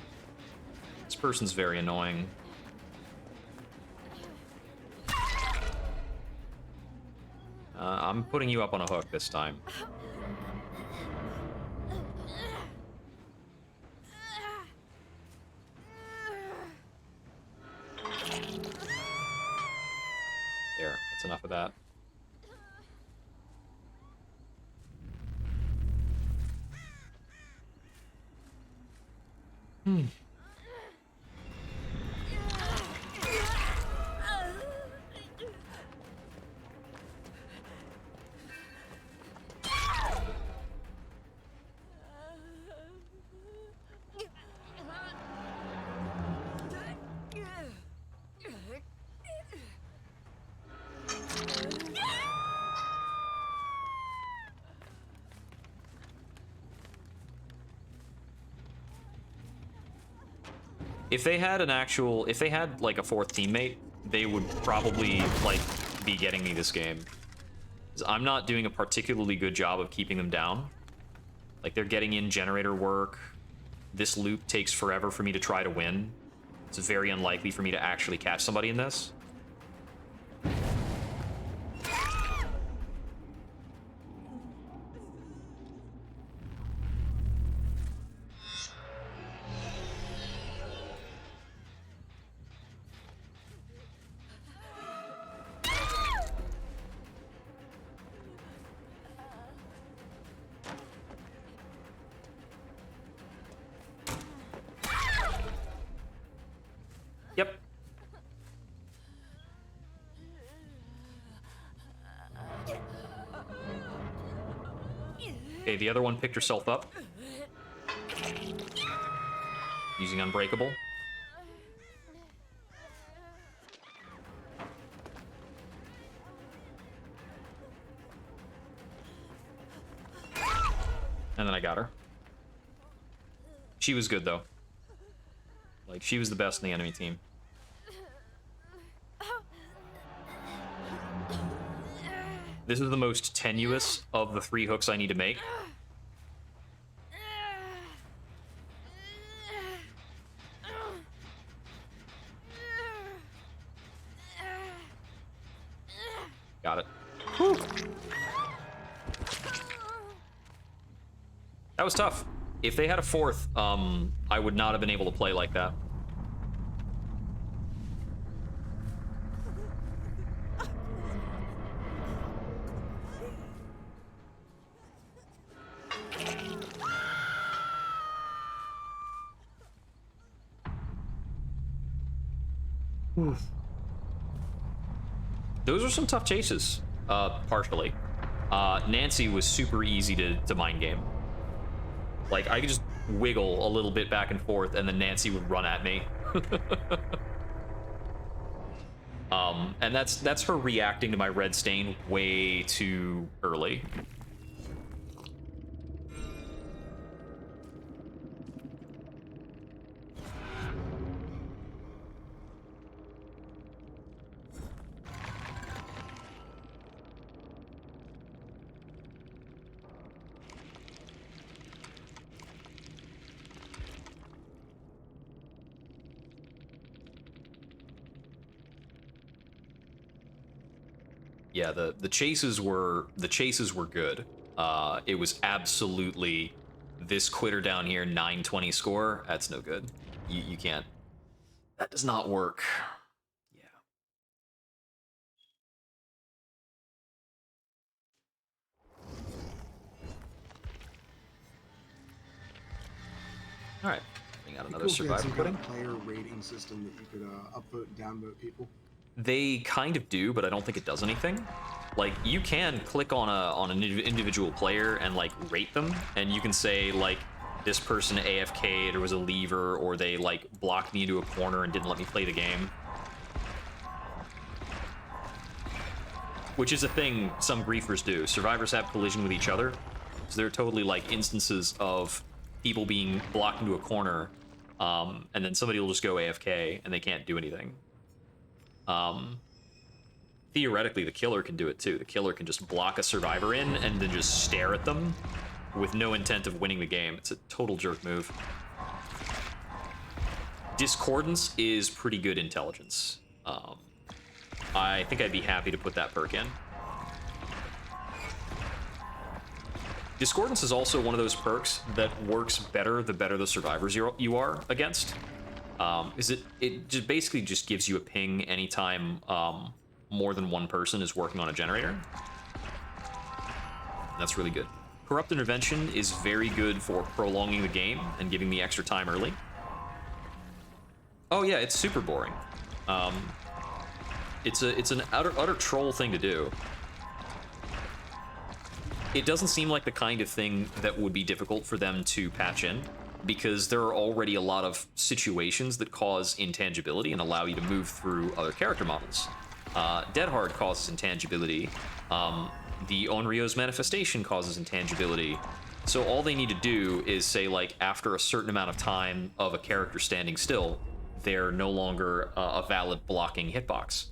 This person's very annoying. I'm putting you up on a hook this time. There, that's enough of that. If they had like a fourth teammate, they would probably like be getting me this game. 'Cause I'm not doing a particularly good job of keeping them down. Like, they're getting in generator work. This loop takes forever for me to try to win. It's very unlikely for me to actually catch somebody in this. Yep. Okay, the other one picked herself up. Using Unbreakable. And then I got her. She was good, though. Like, she was the best in the enemy team. This is the most tenuous of the 3 hooks I need to make. Got it. Whew. That was tough. If they had a fourth, I would not have been able to play like that. Those are some tough chases, partially. Nancy was super easy to mind game. Like, I could just wiggle a little bit back and forth, and then Nancy would run at me. And that's her reacting to my red stain way too early. Yeah, the chases were good. It was absolutely this quitter down here, 920 score. That's no good. You can't. That does not work. Yeah. All right. We got another survivor pudding. Player rating system that you could upvote and downvote people. They kind of do, but I don't think it does anything. Like, you can click on an individual player and like rate them, and you can say like, this person AFK'd or was a leaver, or they like blocked me into a corner and didn't let me play the game. Which is a thing some griefers do. Survivors have collision with each other, so there are totally like instances of people being blocked into a corner, and then somebody will just go AFK and they can't do anything. Theoretically, the killer can do it too. The killer can just block a survivor in and then just stare at them with no intent of winning the game. It's a total jerk move. Discordance is pretty good intelligence. I think I'd be happy to put that perk in. Discordance is also one of those perks that works better the better the survivors you are against. It just basically just gives you a ping anytime more than one person is working on a generator. That's really good. Corrupt Intervention is very good for prolonging the game and giving me extra time early. Oh yeah, it's super boring. It's an utter troll thing to do. It doesn't seem like the kind of thing that would be difficult for them to patch in, because there are already a lot of situations that cause intangibility and allow you to move through other character models. Dead Hard causes intangibility. The Onryo's Manifestation causes intangibility. So all they need to do is say, like, after a certain amount of time of a character standing still, they're no longer a valid blocking hitbox.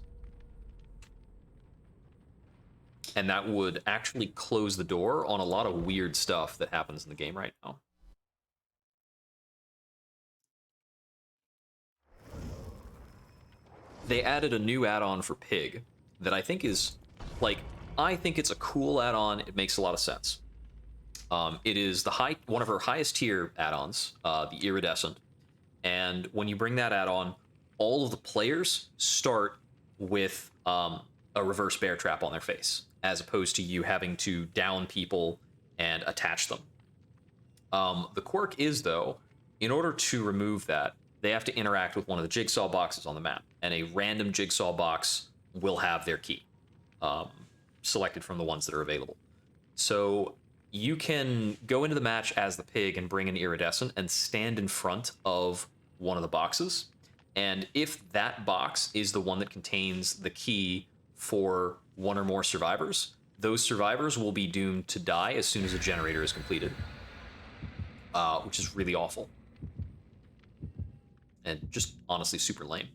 And that would actually close the door on a lot of weird stuff that happens in the game right now. They added a new add-on for Pig that I think is, like, I think it's a cool add-on. It makes a lot of sense. It is one of her highest tier add-ons, the Iridescent. And when you bring that add-on, all of the players start with a reverse bear trap on their face, as opposed to you having to down people and attach them. The quirk is, though, in order to remove that, they have to interact with one of the jigsaw boxes on the map, and a random jigsaw box will have their key, selected from the ones that are available. So you can go into the match as the pig and bring an Iridescent and stand in front of one of the boxes, and if that box is the one that contains the key for one or more survivors, those survivors will be doomed to die as soon as a generator is completed, which is really awful. And just honestly super lame.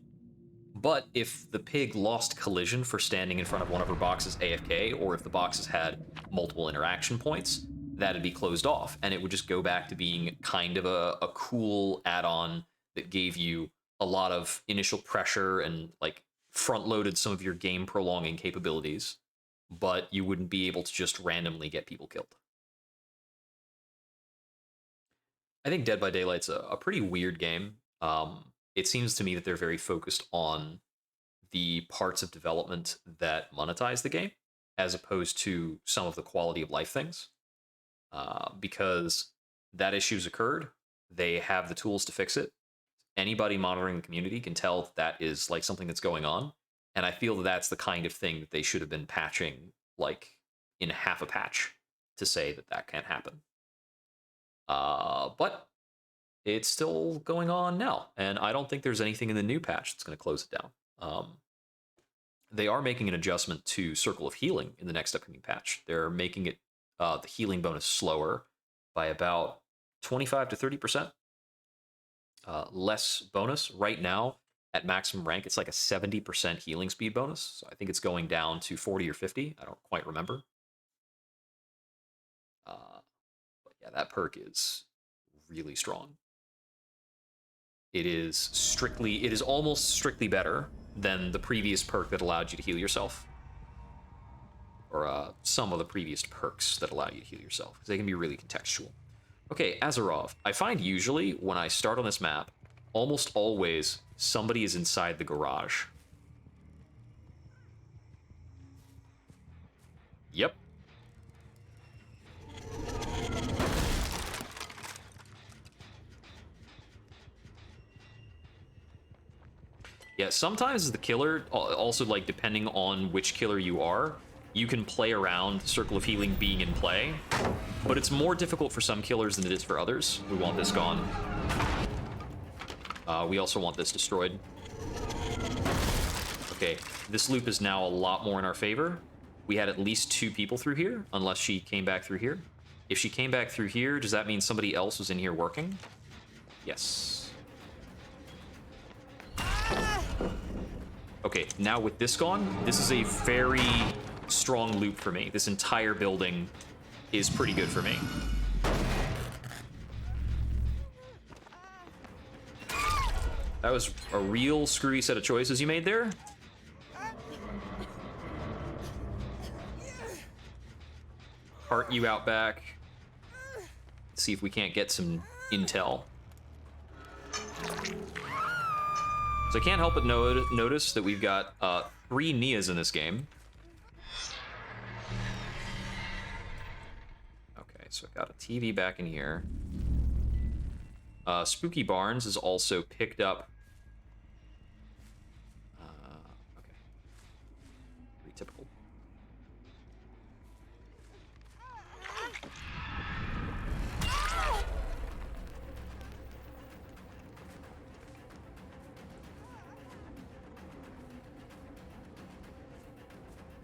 But if the pig lost collision for standing in front of one of her boxes AFK, or if the boxes had multiple interaction points, that'd be closed off, and it would just go back to being kind of a cool add-on that gave you a lot of initial pressure and like front-loaded some of your game prolonging capabilities. but you wouldn't be able to just randomly get people killed. I think Dead by Daylight's a pretty weird game. It seems to me that they're very focused on the parts of development that monetize the game, as opposed to some of the quality of life things. Because that issue's occurred, they have the tools to fix it. Anybody monitoring the community can tell that is like something that's going on, and I feel that that's the kind of thing that they should have been patching like in half a patch to say that that can't happen. But it's still going on now, and I don't think there's anything in the new patch that's going to close it down. They are making an adjustment to Circle of Healing in the next upcoming patch. They're making it the healing bonus slower by about 25 to 30%. Less bonus. Right now, at maximum rank, it's like a 70% healing speed bonus. So I think it's going down to 40 or 50. I don't quite remember. But yeah, that perk is really strong. It is almost strictly better than the previous perk that allowed you to heal yourself. Or some of the previous perks that allow you to heal yourself, because they can be really contextual. Okay, Azarov. I find usually when I start on this map, almost always somebody is inside the garage. Yep. Yeah, sometimes the killer, also like depending on which killer you are, you can play around Circle of Healing being in play, but it's more difficult for some killers than it is for others. We want this gone. We also want this destroyed. Okay, this loop is now a lot more in our favor. We had at least 2 people through here, unless she came back through here. If she came back through here, does that mean somebody else was in here working? Yes. Okay, now with this gone, this is a very strong loop for me. This entire building is pretty good for me. That was a real screwy set of choices you made there. Cart you out back. See if we can't get some intel. So I can't help but notice that we've got 3 Nias in this game. Okay, so I've got a TV back in here. Spooky Barnes is also picked up. Okay. Pretty typical.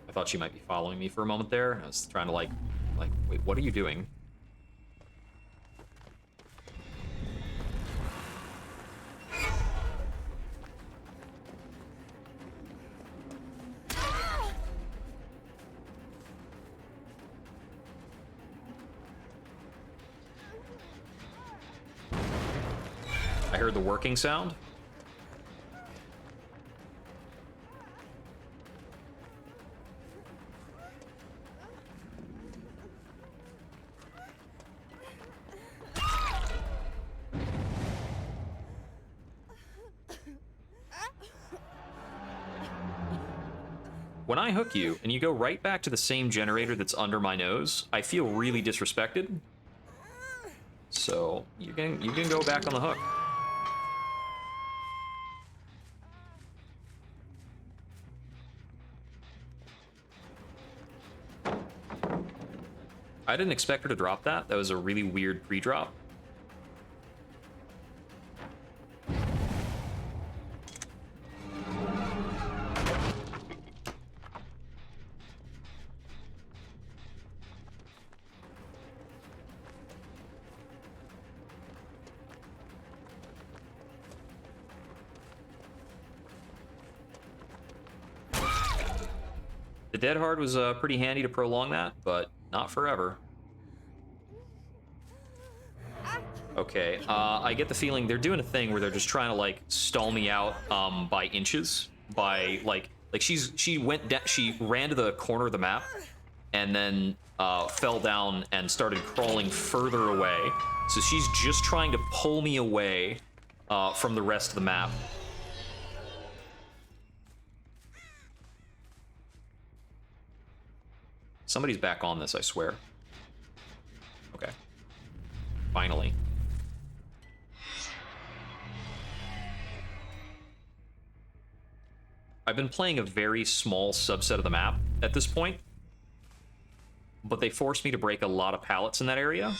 I thought she might be following me for a moment there. I was trying to like, wait, what are you doing? I heard the working sound. When I hook you and you go right back to the same generator that's under my nose, I feel really disrespected. So you can go back on the hook. I didn't expect her to drop that. That was a really weird pre-drop. The Dead Hard was pretty handy to prolong that, but not forever. Okay, I get the feeling they're doing a thing where they're just trying to, like, stall me out by inches. By, like, Like she ran to the corner of the map, and then fell down and started crawling further away. So she's just trying to pull me away from the rest of the map. Somebody's back on this, I swear. Okay. Finally. I've been playing a very small subset of the map at this point, but they forced me to break a lot of pallets in that area.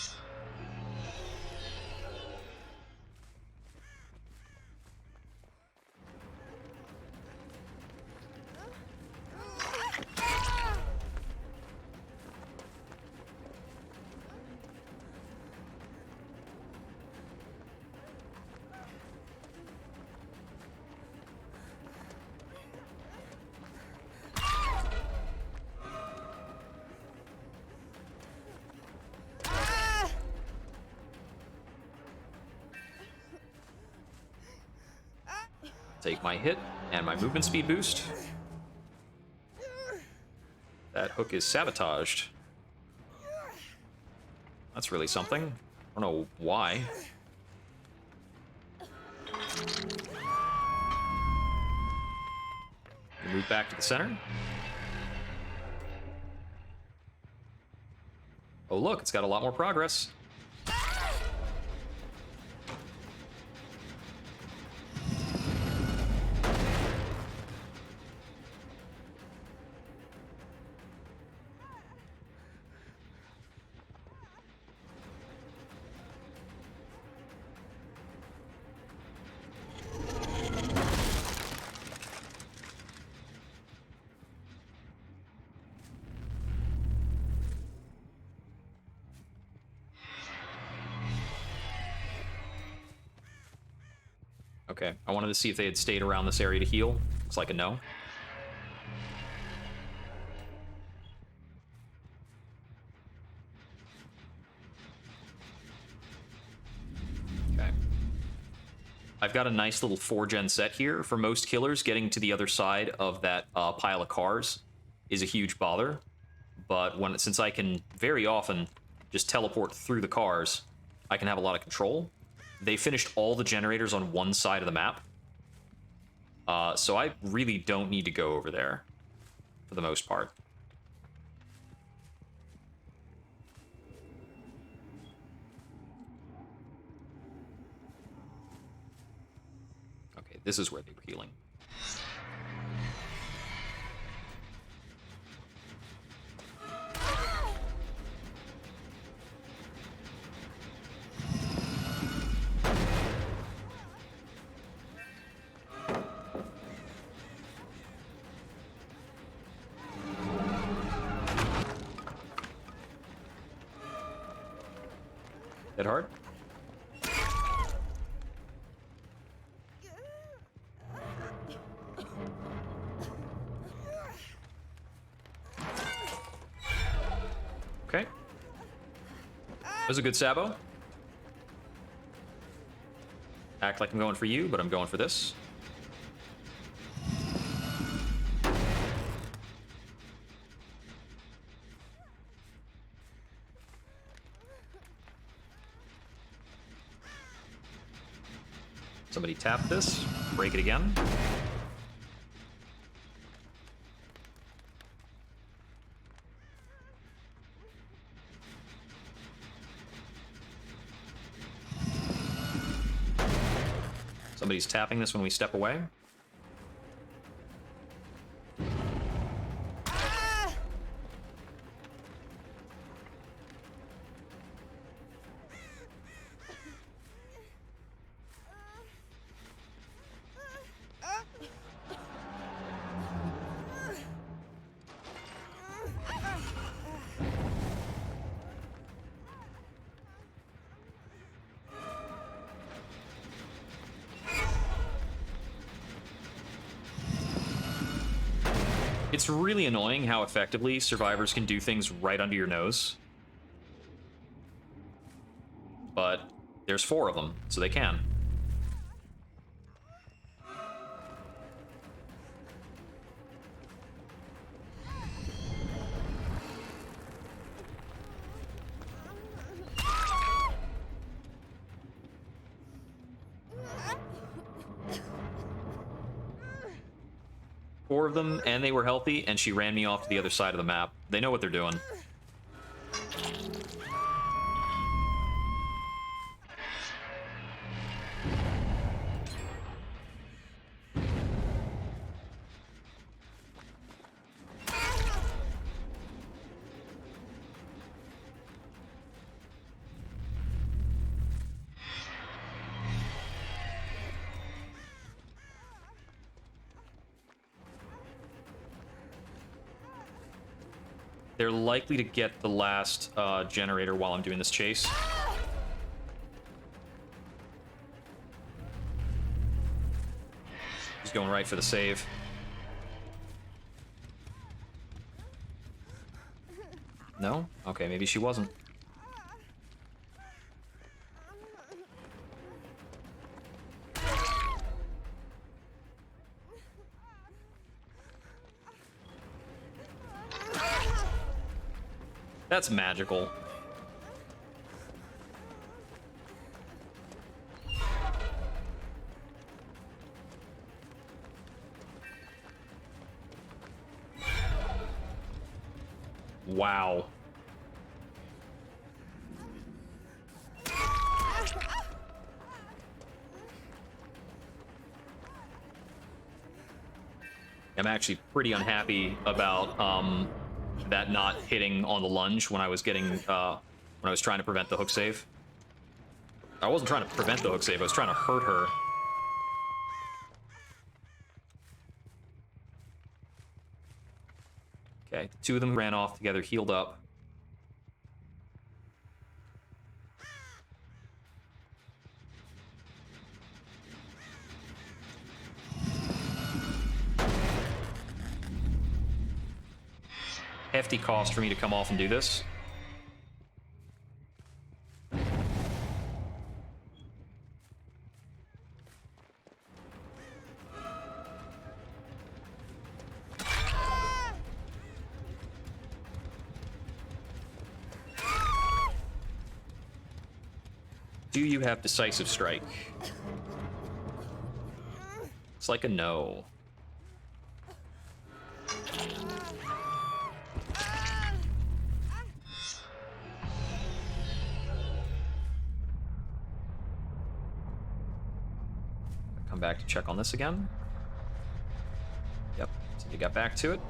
Take my hit and my movement speed boost. That hook is sabotaged. That's really something. I don't know why. Move back to the center. Oh look, it's got a lot more progress. Okay, I wanted to see if they had stayed around this area to heal. Looks like a no. Okay. I've got a nice little 4-gen set here. For most killers, getting to the other side of that pile of cars is a huge bother. But since I can very often just teleport through the cars, I can have a lot of control. They finished all the generators on one side of the map. So I really don't need to go over there, for the most part. Okay, this is where they were healing. Hit hard. Okay. That was a good sabo. Act like I'm going for you, but I'm going for this. Somebody tap this, break it again. Somebody's tapping this when we step away. It's really annoying how effectively survivors can do things right under your nose. But there's 4 of them, so they can. 4 of them, and they were healthy, and she ran me off to the other side of the map. They know what they're doing. They're likely to get the last generator while I'm doing this chase. He's going right for the save. No? Okay, maybe she wasn't. That's magical. Wow. I'm actually pretty unhappy about that not hitting on the lunge when I was getting when I was trying to prevent the hook save. I wasn't trying to prevent the hook save, I was trying to hurt her. Okay, 2 of them ran off together, healed up. Hefty cost for me to come off and do this. Do you have decisive strike? It's like a no. Come back to check on this again. Yep, so you got back to it.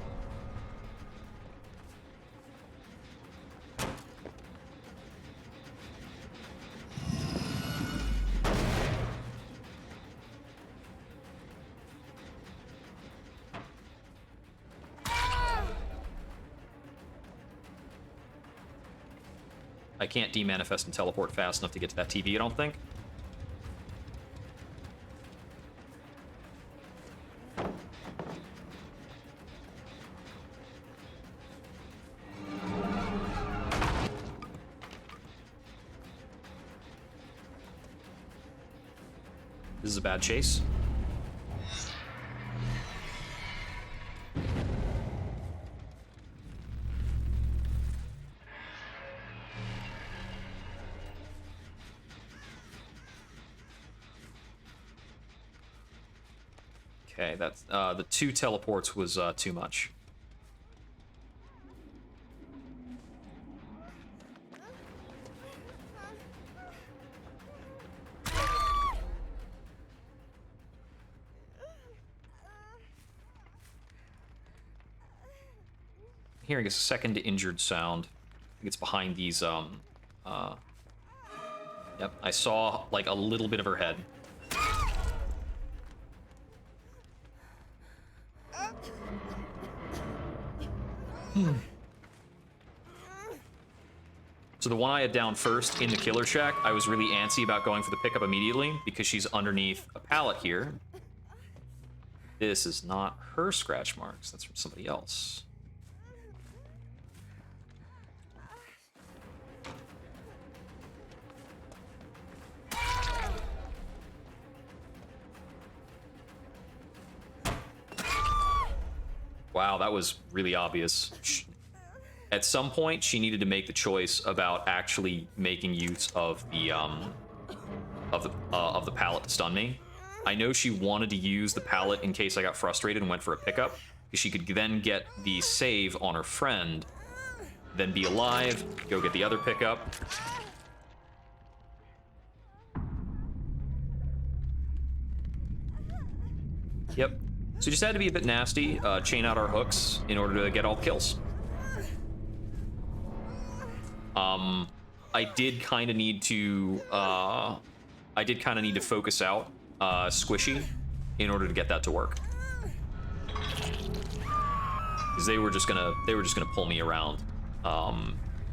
I can't demanifest and teleport fast enough to get to that TV, I don't think. This is a bad chase. Okay, that's the 2 teleports was too much. Hearing a second injured sound. I think it's behind these yep, I saw like a little bit of her head. So the one I had down first in the killer shack, I was really antsy about going for the pickup immediately because she's underneath a pallet here. This is not her scratch marks, that's from somebody else. Wow, that was really obvious. At some point, she needed to make the choice about actually making use of the pallet to stun me. I know she wanted to use the pallet in case I got frustrated and went for a pickup, because she could then get the save on her friend, then be alive, go get the other pickup. Yep. So we just had to be a bit nasty, chain out our hooks in order to get all kills. I did kind of need to focus out Squishy in order to get that to work, because they were just gonna pull me around,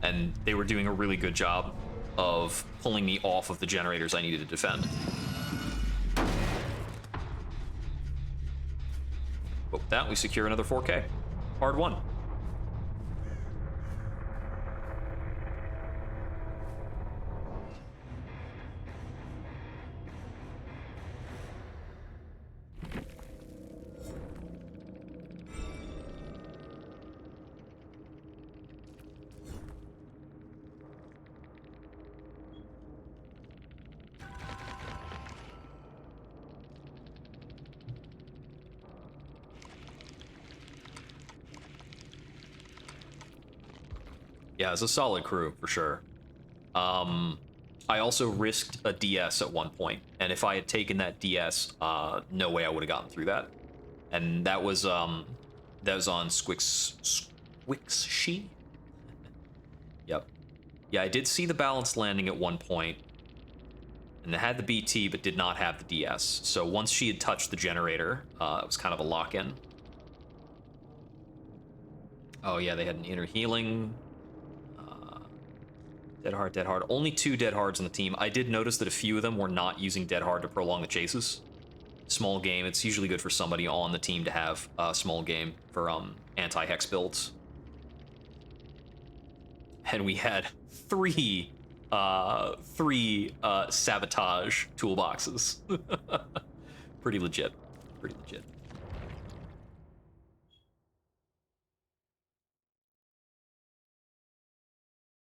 and they were doing a really good job of pulling me off of the generators I needed to defend. But with that, we secure another 4K. Hard won. Yeah, it's a solid crew, for sure. I also risked a DS at one point, and if I had taken that DS, no way I would have gotten through that. And that was on Squixshy? Yep. Yeah, I did see the balanced landing at one point, and it had the BT, but did not have the DS. So once she had touched the generator, it was kind of a lock-in. Oh yeah, they had an inner healing. Dead hard, dead hard. Only 2 dead hards on the team. I did notice that a few of them were not using dead hard to prolong the chases. Small game. It's usually good for somebody on the team to have small game for anti-hex builds. And we had three sabotage toolboxes. Pretty legit. Pretty legit.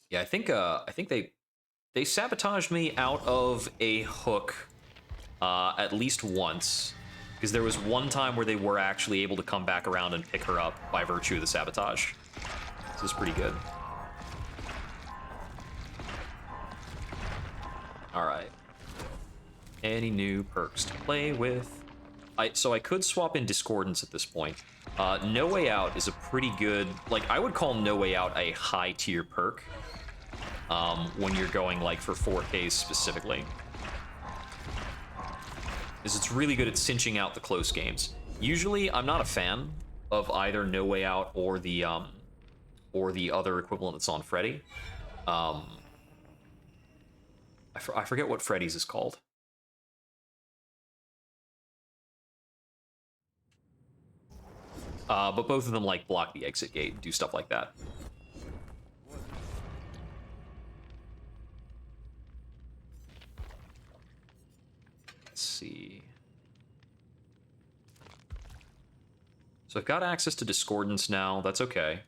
Yeah, I think they sabotaged me out of a hook at least once, because there was one time where they were actually able to come back around and pick her up by virtue of the sabotage. This is pretty good. All right. Any new perks to play with? So I could swap in Discordance at this point. No Way Out is a pretty good, like, I would call No Way Out a high tier perk. When you're going like for 4Ks specifically, is it's really good at cinching out the close games. Usually I'm not a fan of either No Way Out or the other equivalent that's on Freddy. I forget what Freddy's is called. But both of them like block the exit gate and do stuff like that. Let's see. So I've got access to Discordance now. That's okay.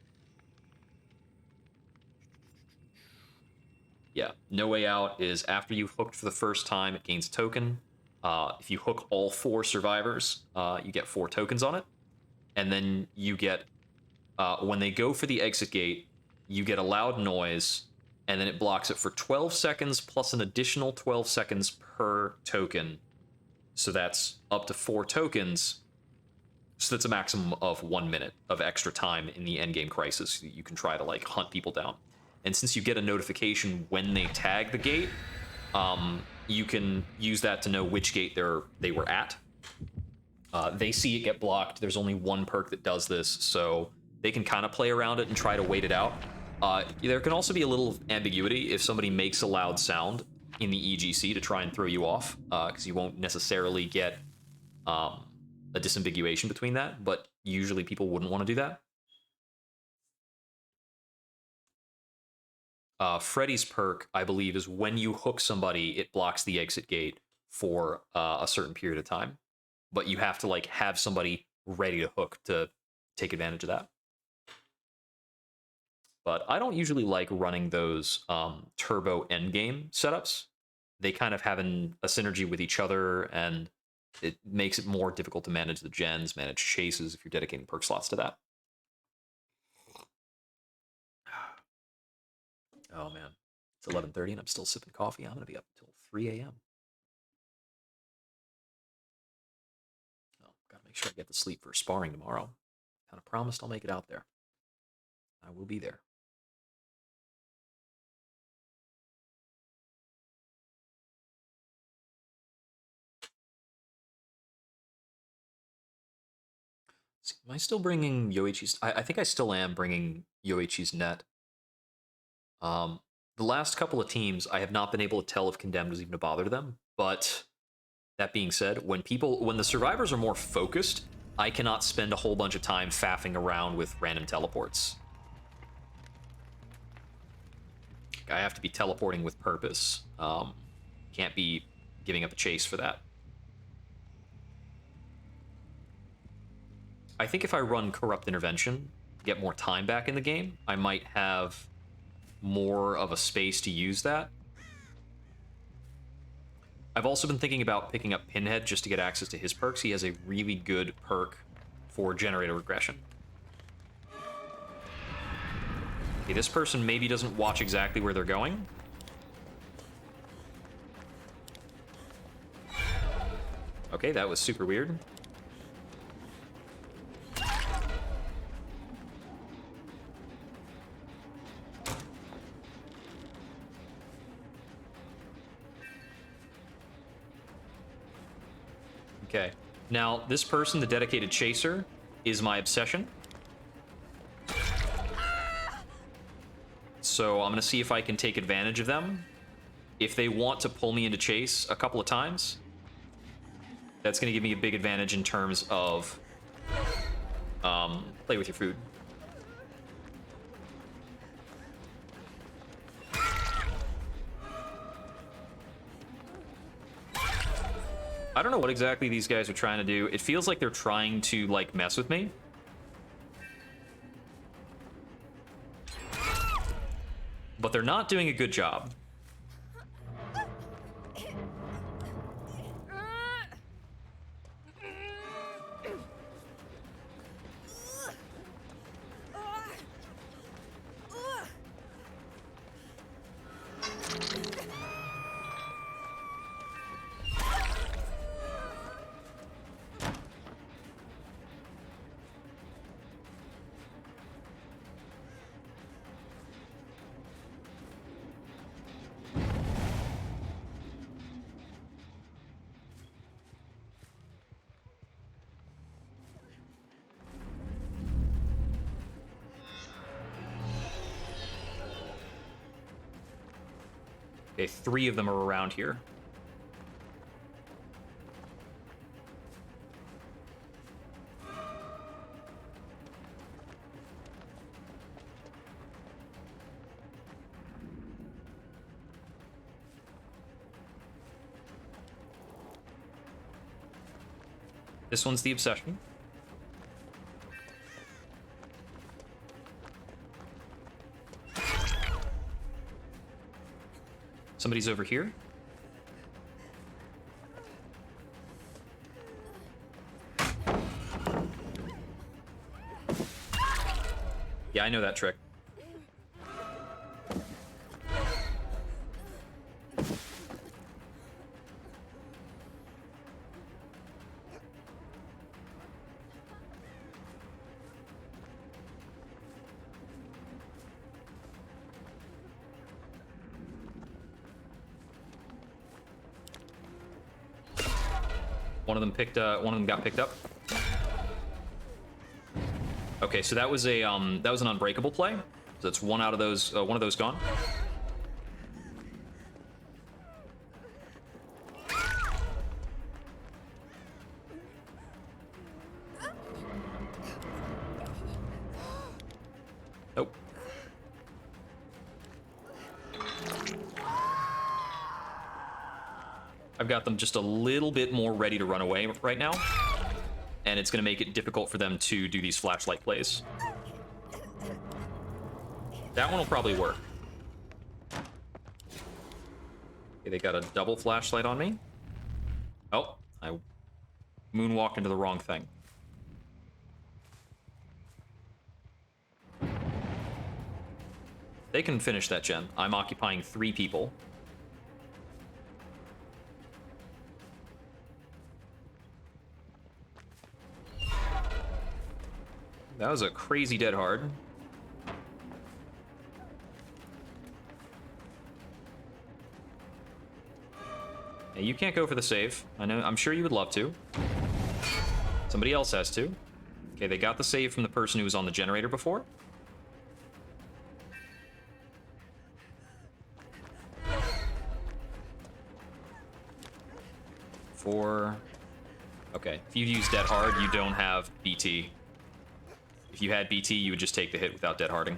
Yeah, No Way Out is after you've hooked for the first time, it gains a token. If you hook all 4 survivors, you get 4 tokens on it. And then you get, when they go for the exit gate, you get a loud noise, and then it blocks it for 12 seconds plus an additional 12 seconds per token. So that's up to 4 tokens. So that's a maximum of 1 minute of extra time in the endgame crisis. You can try to like hunt people down. And since you get a notification when they tag the gate, you can use that to know which gate they were at. They see it get blocked. There's only one perk that does this, so they can kind of play around it and try to wait it out. There can also be a little ambiguity if somebody makes a loud sound in the EGC to try and throw you off, because you won't necessarily get a disambiguation between that, but usually people wouldn't want to do that. Freddy's perk, I believe, is when you hook somebody, it blocks the exit gate for a certain period of time. But you have to like have somebody ready to hook to take advantage of that. But I don't usually like running those turbo endgame setups. They kind of have a synergy with each other, and it makes it more difficult to manage the gens, manage chases if you're dedicating perk slots to that. Oh man, it's 11:30 and I'm still sipping coffee. I'm gonna be up until 3 a.m. Oh, gotta make sure I get to sleep for sparring tomorrow. Kind of promised I'll make it out there. I will be there. Am I still bringing Yoichi's? I think I still am bringing Yoichi's net. The last couple of teams, I have not been able to tell if Condemned was even a bother to them. But that being said, when the survivors are more focused, I cannot spend a whole bunch of time faffing around with random teleports. I have to be teleporting with purpose. Can't be giving up a chase for that. I think if I run Corrupt Intervention, get more time back in the game, I might have more of a space to use that. I've also been thinking about picking up Pinhead just to get access to his perks. He has a really good perk for generator regression. Okay, this person maybe doesn't watch exactly where they're going. Okay, that was super weird. Okay. Now, this person, the dedicated chaser, is my obsession. So I'm going to see if I can take advantage of them. If they want to pull me into chase a couple of times, that's going to give me a big advantage in terms of play with your food. I don't know what exactly these guys are trying to do. It feels like they're trying to, like, mess with me. But they're not doing a good job. Okay, 3 of them are around here. This one's the obsession. Somebody's over here. Yeah, I know that trick. One of them got picked up. Okay, so that was an unbreakable play. So that's one of those gone. Nope. I've got them just a little bit more ready to run away right now, and it's going to make it difficult for them to do these flashlight plays. That one will probably work. Okay, they got a double flashlight on me. Oh, I Moonwalk into the wrong thing. They can finish that gen. I'm occupying 3 people. That was a crazy dead hard. Yeah, you can't go for the save. I know. I'm sure you would love to. Somebody else has to. Okay, they got the save from the person who was on the generator before. Okay, if you use dead hard, you don't have BT. If you had BT, you would just take the hit without dead harding.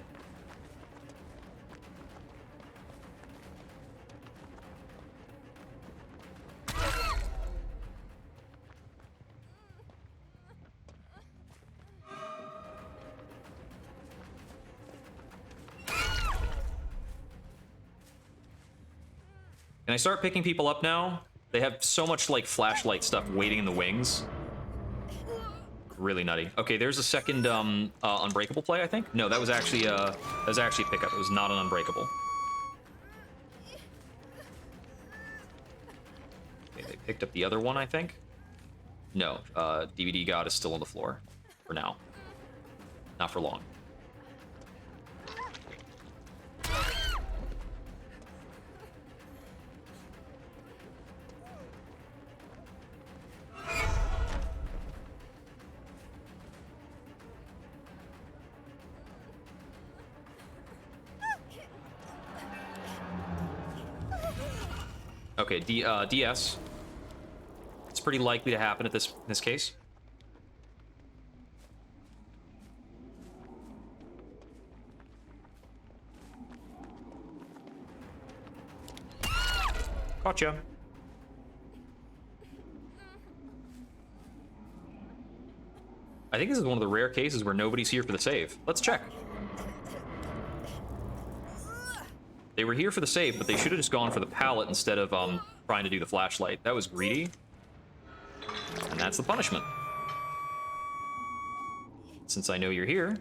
Can I start picking people up now? They have so much, like, flashlight stuff waiting in the wings. Really nutty. Okay, there's a second unbreakable play, I think. No, that was actually a pickup. It was not an unbreakable. Okay, they picked up the other one, I think. No, DVD God is still on the floor for now. Not for long. Okay, DS. It's pretty likely to happen at this case. Gotcha. I think this is one of the rare cases where nobody's here for the save. Let's check. They were here for the save, but they should have just gone for the pallet instead of trying to do the flashlight. That was greedy. And that's the punishment. Since I know you're here.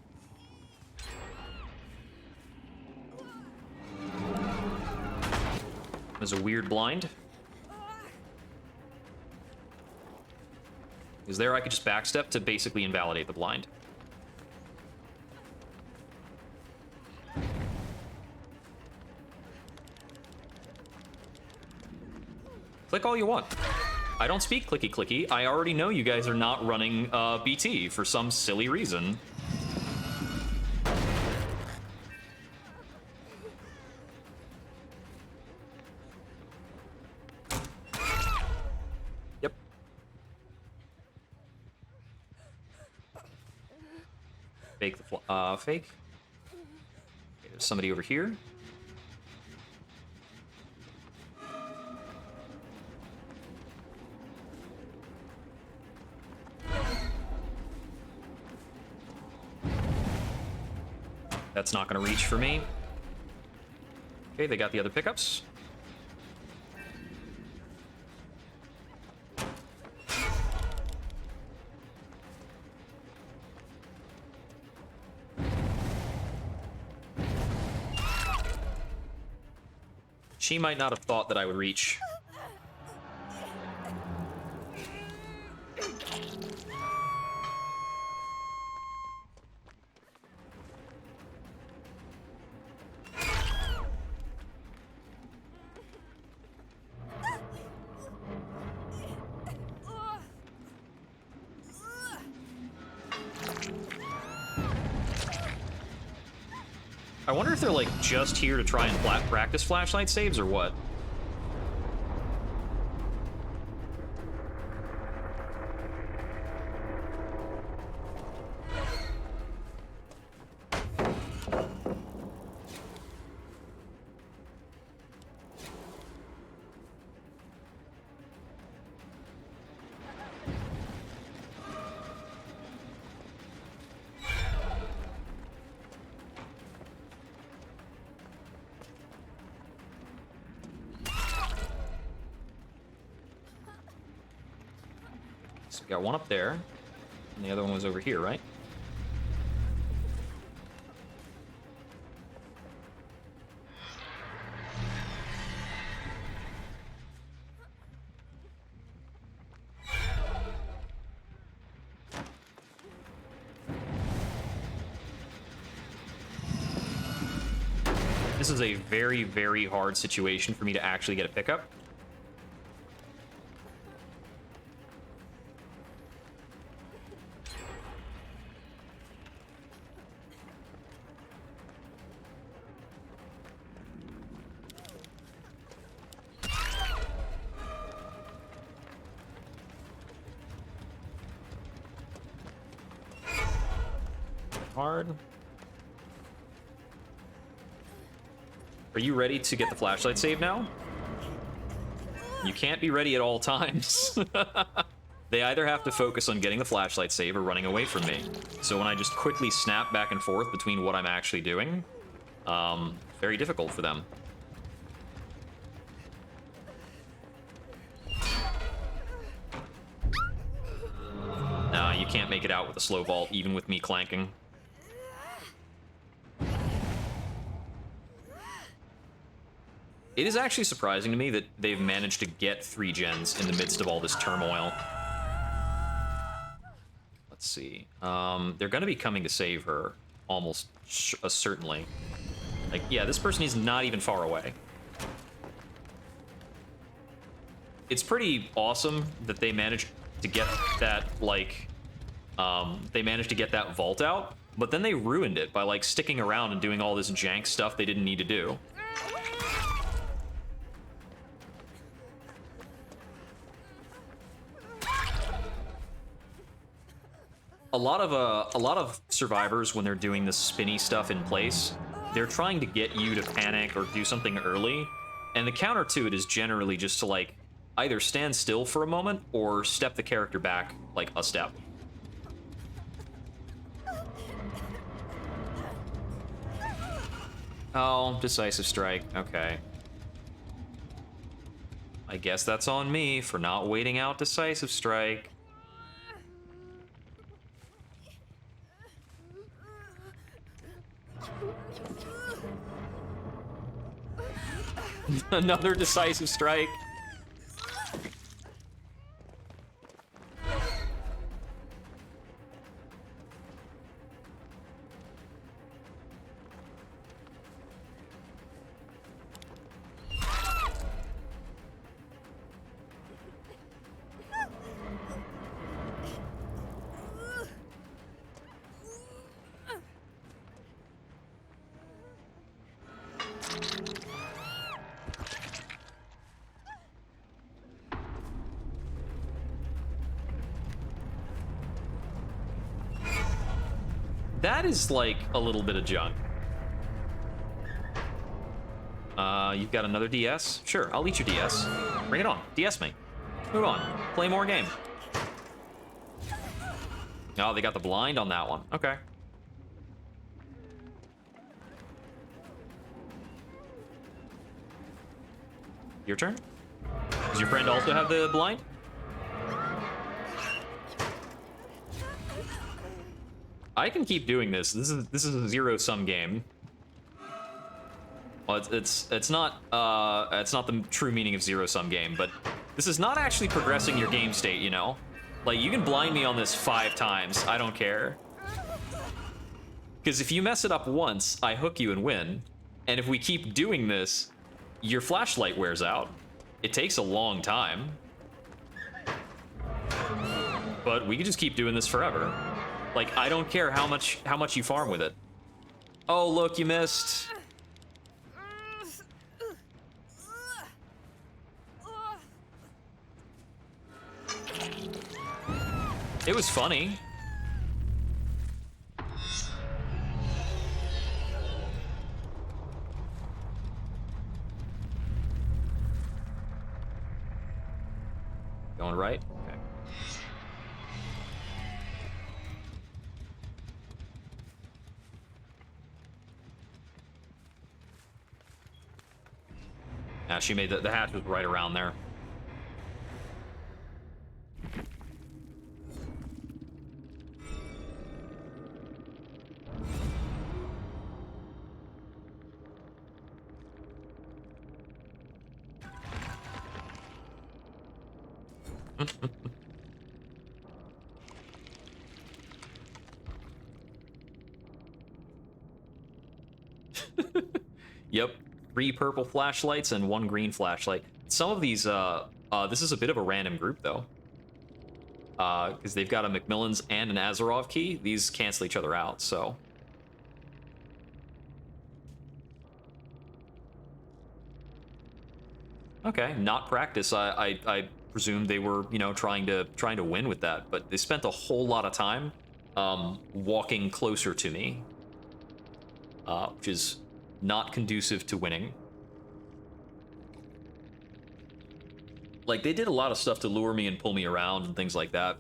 There's a weird blind. Because there I could just backstep to basically invalidate the blind. Click all you want. I don't speak clicky clicky. I already know you guys are not running BT for some silly reason. Yep. Fake the fake. Okay, there's somebody over here. That's not going to reach for me. Okay, they got the other pickups. She might not have thought that I would reach. I wonder if they're, like, just here to try and practice flashlight saves or what. So we got one up there, and the other one was over here, right? This is a very, very hard situation for me to actually get a pickup. Hard. Are you ready to get the flashlight save now? You can't be ready at all times. They either have to focus on getting the flashlight save or running away from me. So when I just quickly snap back and forth between what I'm actually doing, very difficult for them. Nah, you can't make it out with a slow vault, even with me clanking. It is actually surprising to me that they've managed to get 3 gens in the midst of all this turmoil. Let's see. They're going to be coming to save her, almost certainly. Like, yeah, this person is not even far away. It's pretty awesome that they managed to get that, like, they managed to get that vault out, but then they ruined it by, like, sticking around and doing all this jank stuff they didn't need to do. A lot of survivors, when they're doing this spinny stuff in place, they're trying to get you to panic or do something early, and the counter to it is generally just to, like, either stand still for a moment or step the character back, like, a step. Oh, decisive strike. Okay. I guess that's on me for not waiting out decisive strike. Another decisive strike. That is like a little bit of junk. You've got another DS? Sure, I'll eat your DS. Bring it on. DS me. Move on. Play more game. Oh, they got the blind on that one. Okay. Your turn? Does your friend also have the blind? I can keep doing this. This is a zero-sum game. Well, it's not the true meaning of zero-sum game, but this is not actually progressing your game state, you know? Like, you can blind me on this 5 times. I don't care. Because if you mess it up once, I hook you and win. And if we keep doing this, your flashlight wears out. It takes a long time. But we can just keep doing this forever. Like, I don't care how much you farm with it. Oh, look, you missed. It was funny. Going right? Okay. Yeah, she made the hatch was right around there. Yep, 3 purple flashlights and 1 green flashlight. Some of these, this is a bit of a random group, though. Because they've got a Macmillan's and an Azarov key. These cancel each other out, so... Okay, not practice. I presumed they were, you know, trying to win with that, but they spent a whole lot of time walking closer to me, which is not conducive to winning. Like, they did a lot of stuff to lure me and pull me around and things like that.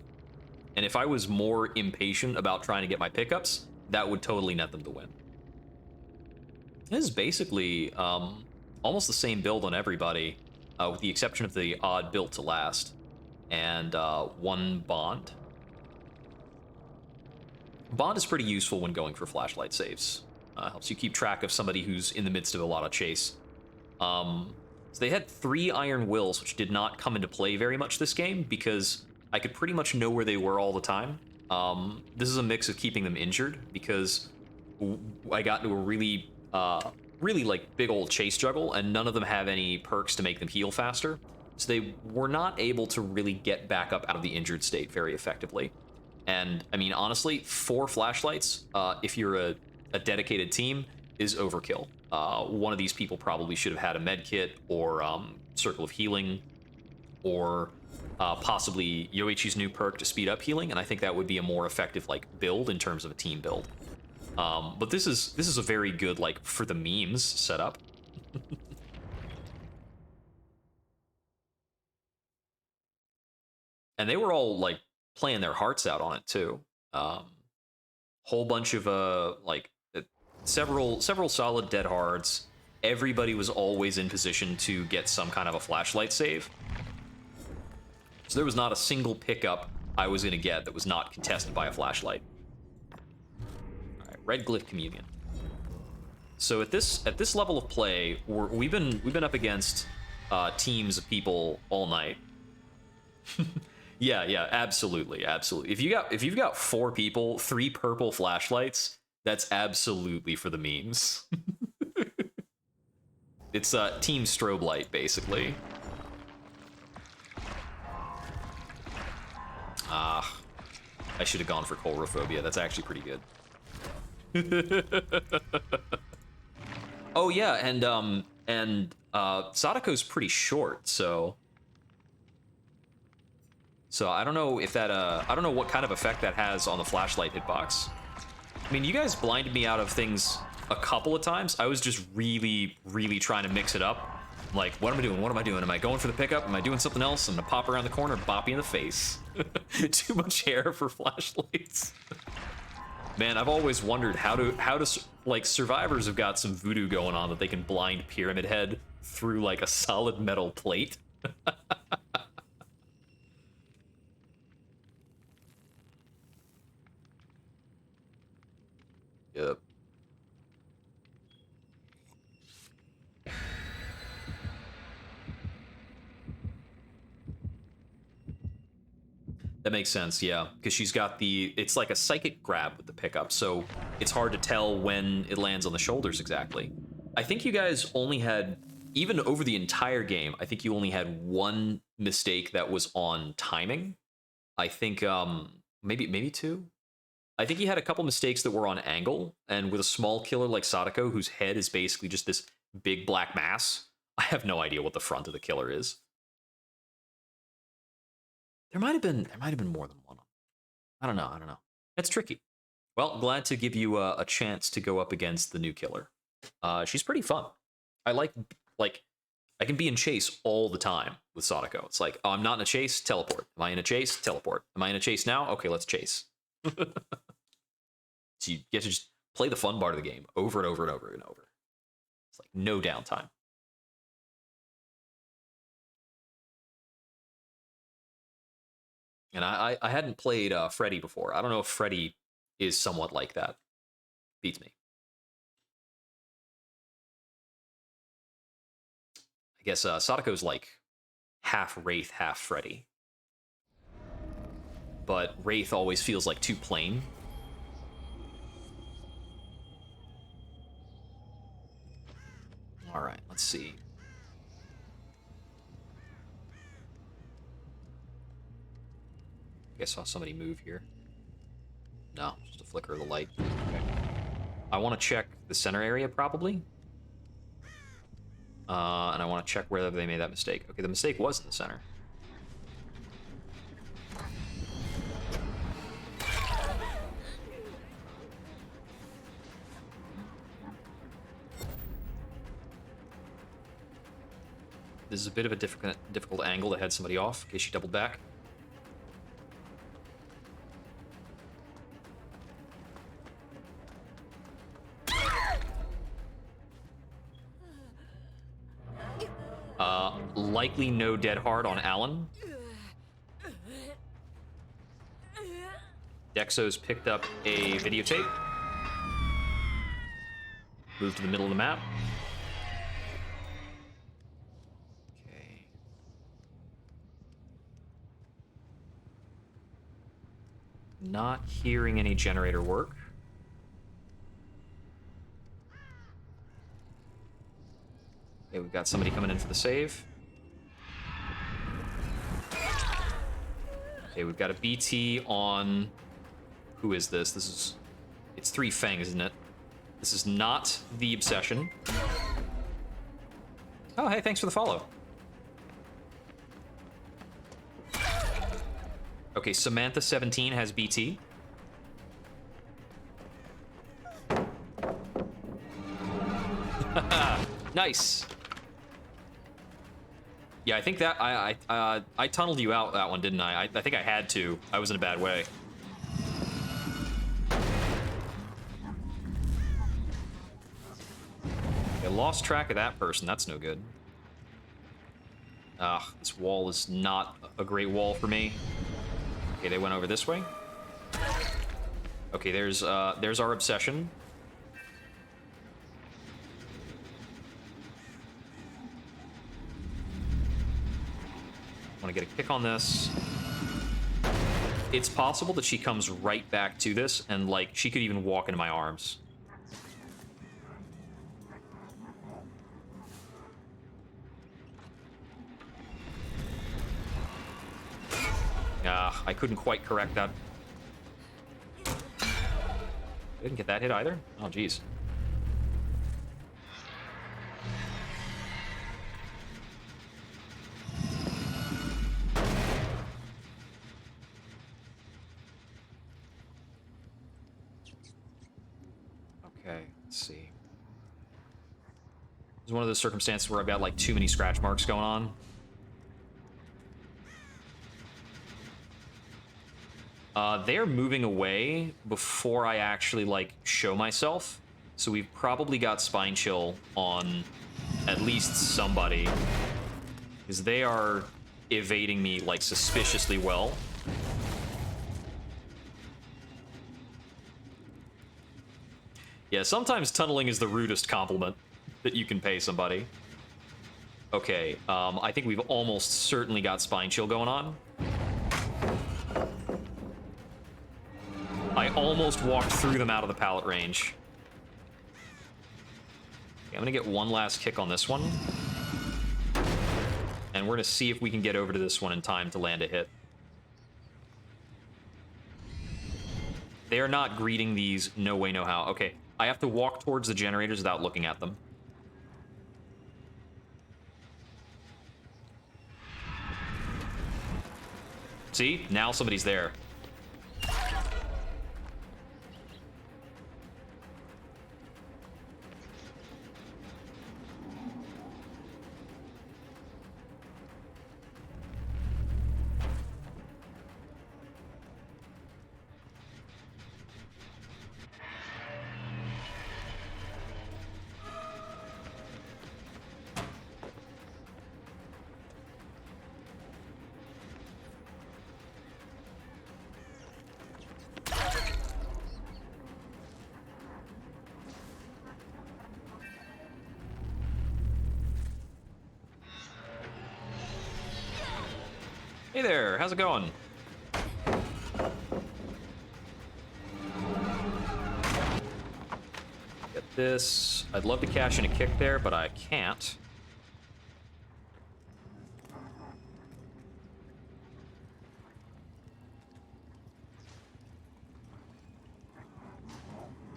And if I was more impatient about trying to get my pickups, that would totally net them to win. This is basically almost the same build on everybody, with the exception of the odd built to last. And 1 bond. Bond is pretty useful when going for flashlight saves. Helps you keep track of somebody who's in the midst of a lot of chase. So they had 3 iron wills, which did not come into play very much this game, because I could pretty much know where they were all the time. This is a mix of keeping them injured, because I got into a really, really like big old chase juggle, and none of them have any perks to make them heal faster. So they were not able to really get back up out of the injured state very effectively. And I mean, honestly, 4 flashlights, if you're a dedicated team, is overkill. One of these people probably should have had a med kit, or Circle of Healing, or possibly Yoichi's new perk to speed up healing, and I think that would be a more effective like build in terms of a team build. But this is a very good, like, for the memes setup. And they were all like playing their hearts out on it too. Whole bunch of several solid dead hards. Everybody was always in position to get some kind of a flashlight save. So there was not a single pickup I was gonna get that was not contested by a flashlight. All right, Red Glyph Communion. So at this level of play, we've been up against teams of people all night. Yeah, absolutely. If you've got 4 people, 3 purple flashlights, that's absolutely for the memes. It's team strobe light, basically. Ah, I should have gone for Colrophobia. That's actually pretty good. Oh yeah, and Sadako's pretty short, so I don't know if that I don't know what kind of effect that has on the flashlight hitbox. I mean, you guys blinded me out of things a couple of times. I was just really trying to mix it up. Like, what am I doing? What am I doing? Am I going for the pickup? Am I doing something else? I'm gonna pop around the corner, bop you in the face. Too much hair for flashlights. Man, I've always wondered how to like, survivors have got some voodoo going on that they can blind Pyramid Head through like a solid metal plate. Yep. That makes sense, yeah, because she's got it's like a psychic grab with the pickup, so it's hard to tell when it lands on the shoulders exactly. I think you guys only had, even over the entire game, I think you only had 1 mistake that was on timing. I think maybe 2. I think he had a couple mistakes that were on angle, and with a small killer like Sadako, whose head is basically just this big black mass, I have no idea what the front of the killer is. There might have been more than 1. I don't know. It's tricky. Well, glad to give you a chance to go up against the new killer. She's pretty fun. I like I can be in chase all the time with Sadako. It's like, oh, I'm not in a chase, teleport. Am I in a chase? Teleport. Am I in a chase now? Okay, let's chase. So you get to just play the fun part of the game over and over and over and over. It's like no downtime. And I hadn't played Freddy before. I don't know if Freddy is somewhat like that. Beats me. I guess Sadako's like half Wraith, half Freddy. but Wraith always feels like too plain. All right, let's see. I saw somebody move here. No, just a flicker of the light. Okay. I want to check the center area, probably. And I want to check whether they made that mistake. Okay, the mistake was in the center. This is a bit of a difficult angle to head somebody off, in case she doubled back. Likely no dead hard on Alan. Dexo's picked up a videotape. Move to the middle of the map. Okay. Not hearing any generator work. Okay, we've got somebody coming in for the save. Okay, we've got a BT on... Who is this? It's 3 Fangs, isn't it? This is not the Obsession. Oh, hey, thanks for the follow. Okay, Samantha17 has BT. Nice. Yeah, I think that I tunneled you out that one, didn't I? I think I had to. I was in a bad way. I lost track of that person. That's no good. This wall is not a great wall for me. Okay, they went over this way. Okay, there's our Obsession. I want to get a kick on this. It's possible that she comes right back to this, and, like, she could even walk into my arms. I couldn't quite correct that. I didn't get that hit either? Oh, jeez. Okay, let's see. It's one of those circumstances where I've got, like, too many scratch marks going on. They're moving away before I actually, like, show myself. So we've probably got Spine Chill on at least somebody. Because they are evading me, like, suspiciously well. Yeah, sometimes tunneling is the rudest compliment that you can pay somebody. Okay, I think we've almost certainly got Spine Chill going on. I almost walked through them out of the pallet range. Okay, I'm gonna get one last kick on this one. And we're gonna see if we can get over to this one in time to land a hit. They are not greeting these, no way, no how. Okay, I have to walk towards the generators without looking at them. See? Now somebody's there. Hey there, how's it going? this. I'd love to cash in a kick there, but I can't.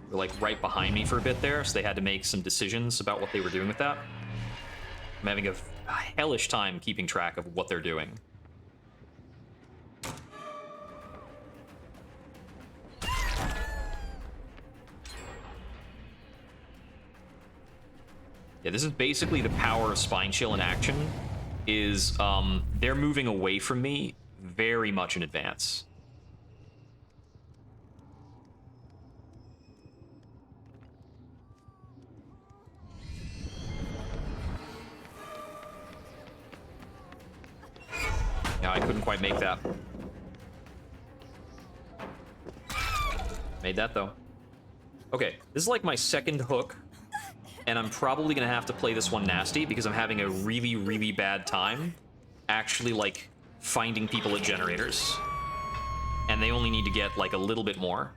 They're like right behind me for a bit there, so they had to make some decisions about what they were doing with that. I'm having a hellish time keeping track of what they're doing. Yeah, this is basically the power of Spine Chill in action, is they're moving away from me very much in advance. Yeah, I couldn't quite make that. Made that, though. Okay, this is like my second hook, and I'm probably gonna have to play this one nasty because I'm having a really, really bad time actually, like, finding people at generators. And they only need to get, like, a little bit more.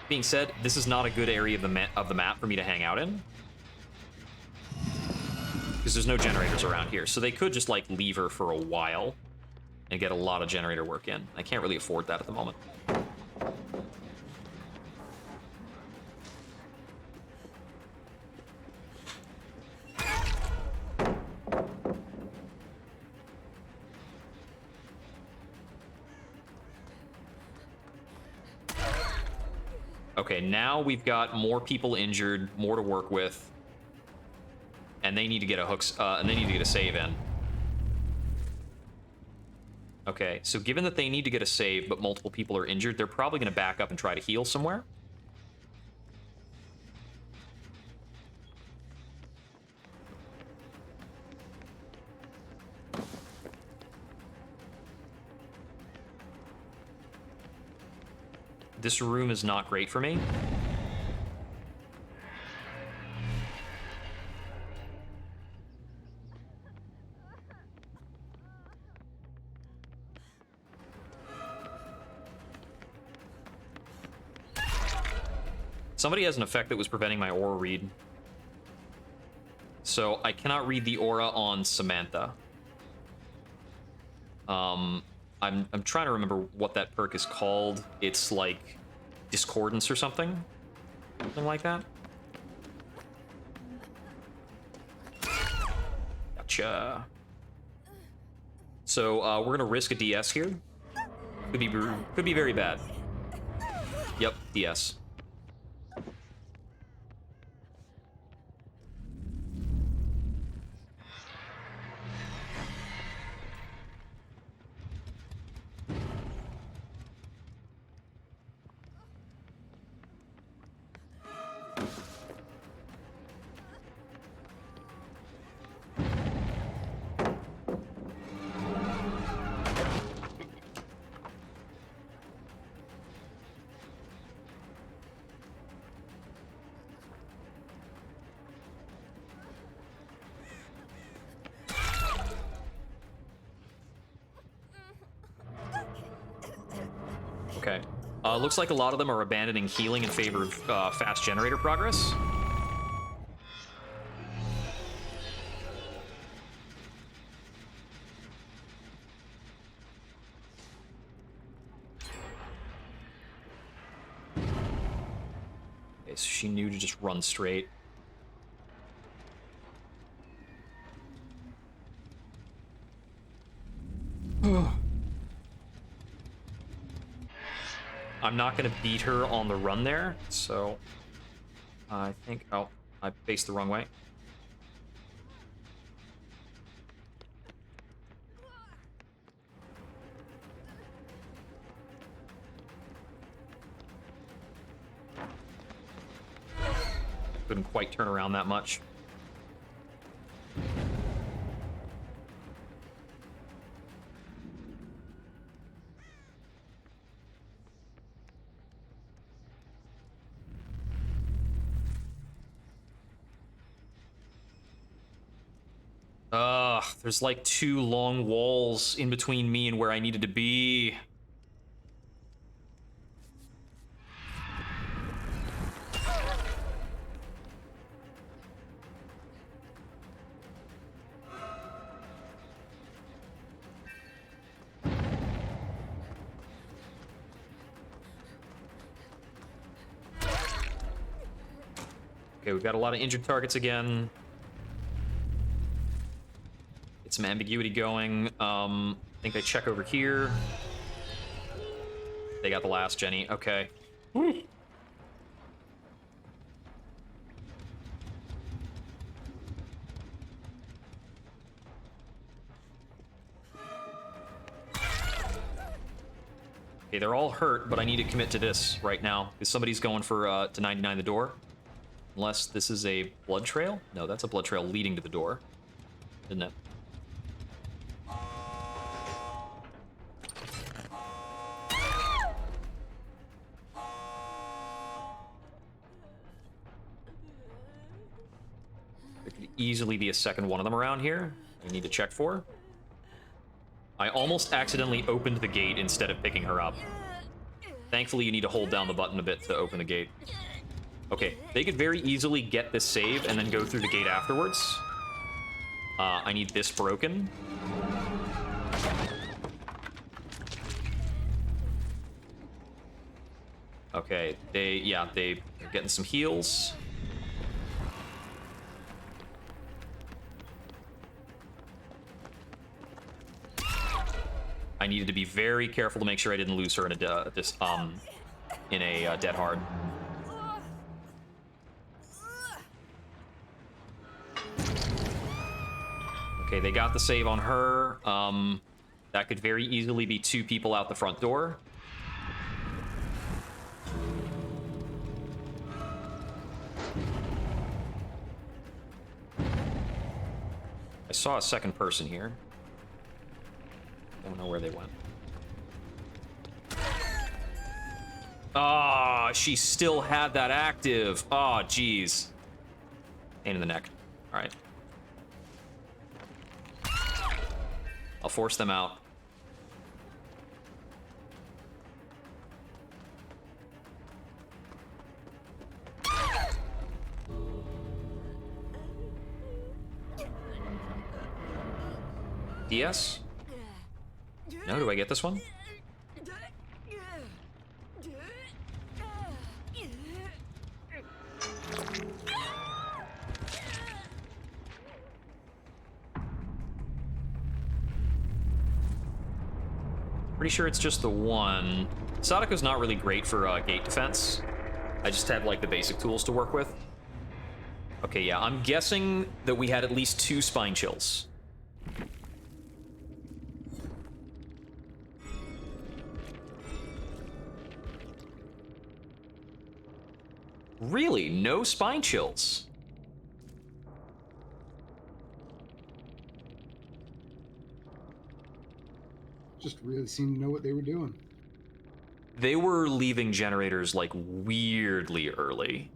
Being said, this is not a good area of the map for me to hang out in, because there's no generators around here. So they could just, like, leave her for a while and get a lot of generator work in. I can't really afford that at the moment. Okay, now we've got more people injured, more to work with, and they need to get a and they need to get a save in. Okay, so given that they need to get a save, but multiple people are injured, they're probably going to back up and try to heal somewhere. This room is not great for me. Somebody has an effect that was preventing my aura read. So I cannot read the aura on Samantha. I'm trying to remember what that perk is called. It's like Discordance or something. Something like that. Gotcha. So we're gonna risk a DS here. Could be very bad. Yep, DS. Okay. Looks like a lot of them are abandoning healing in favor of fast generator progress. Okay, so she knew to just run straight. I'm not going to beat her on the run there, so I think... Oh, I faced the wrong way. Couldn't quite turn around that much. There's like 2 long walls in between me and where I needed to be. Okay, we've got a lot of injured targets again. Get some ambiguity going. I think I check over here. They got the last Jenny. Okay. Woo. Okay, they're all hurt, but I need to commit to this right now because somebody's going for to 99 the door. Unless this is a blood trail? No, that's a blood trail leading to the door, isn't it? There could easily be a second one of them around here. I need to check for. I almost accidentally opened the gate instead of picking her up. Thankfully, you need to hold down the button a bit to open the gate. Okay, they could very easily get this save and then go through the gate afterwards. I need this broken. Okay, they're getting some heals. I needed to be very careful to make sure I didn't lose her in a dead hard. Okay, they got the save on her. That could very easily be 2 people out the front door. I saw a second person here. Don't know where they went. Ah, she still had that active. Ah, jeez. Pain in the neck. All right. I'll force them out. DS? No, do I get this one? Pretty sure it's just the one. Sadako's not really great for gate defense. I just have like the basic tools to work with. Okay, yeah, I'm guessing that we had at least 2 spine chills. Really? No spine chills? Just really seemed to know what they were doing. They were leaving generators like weirdly early,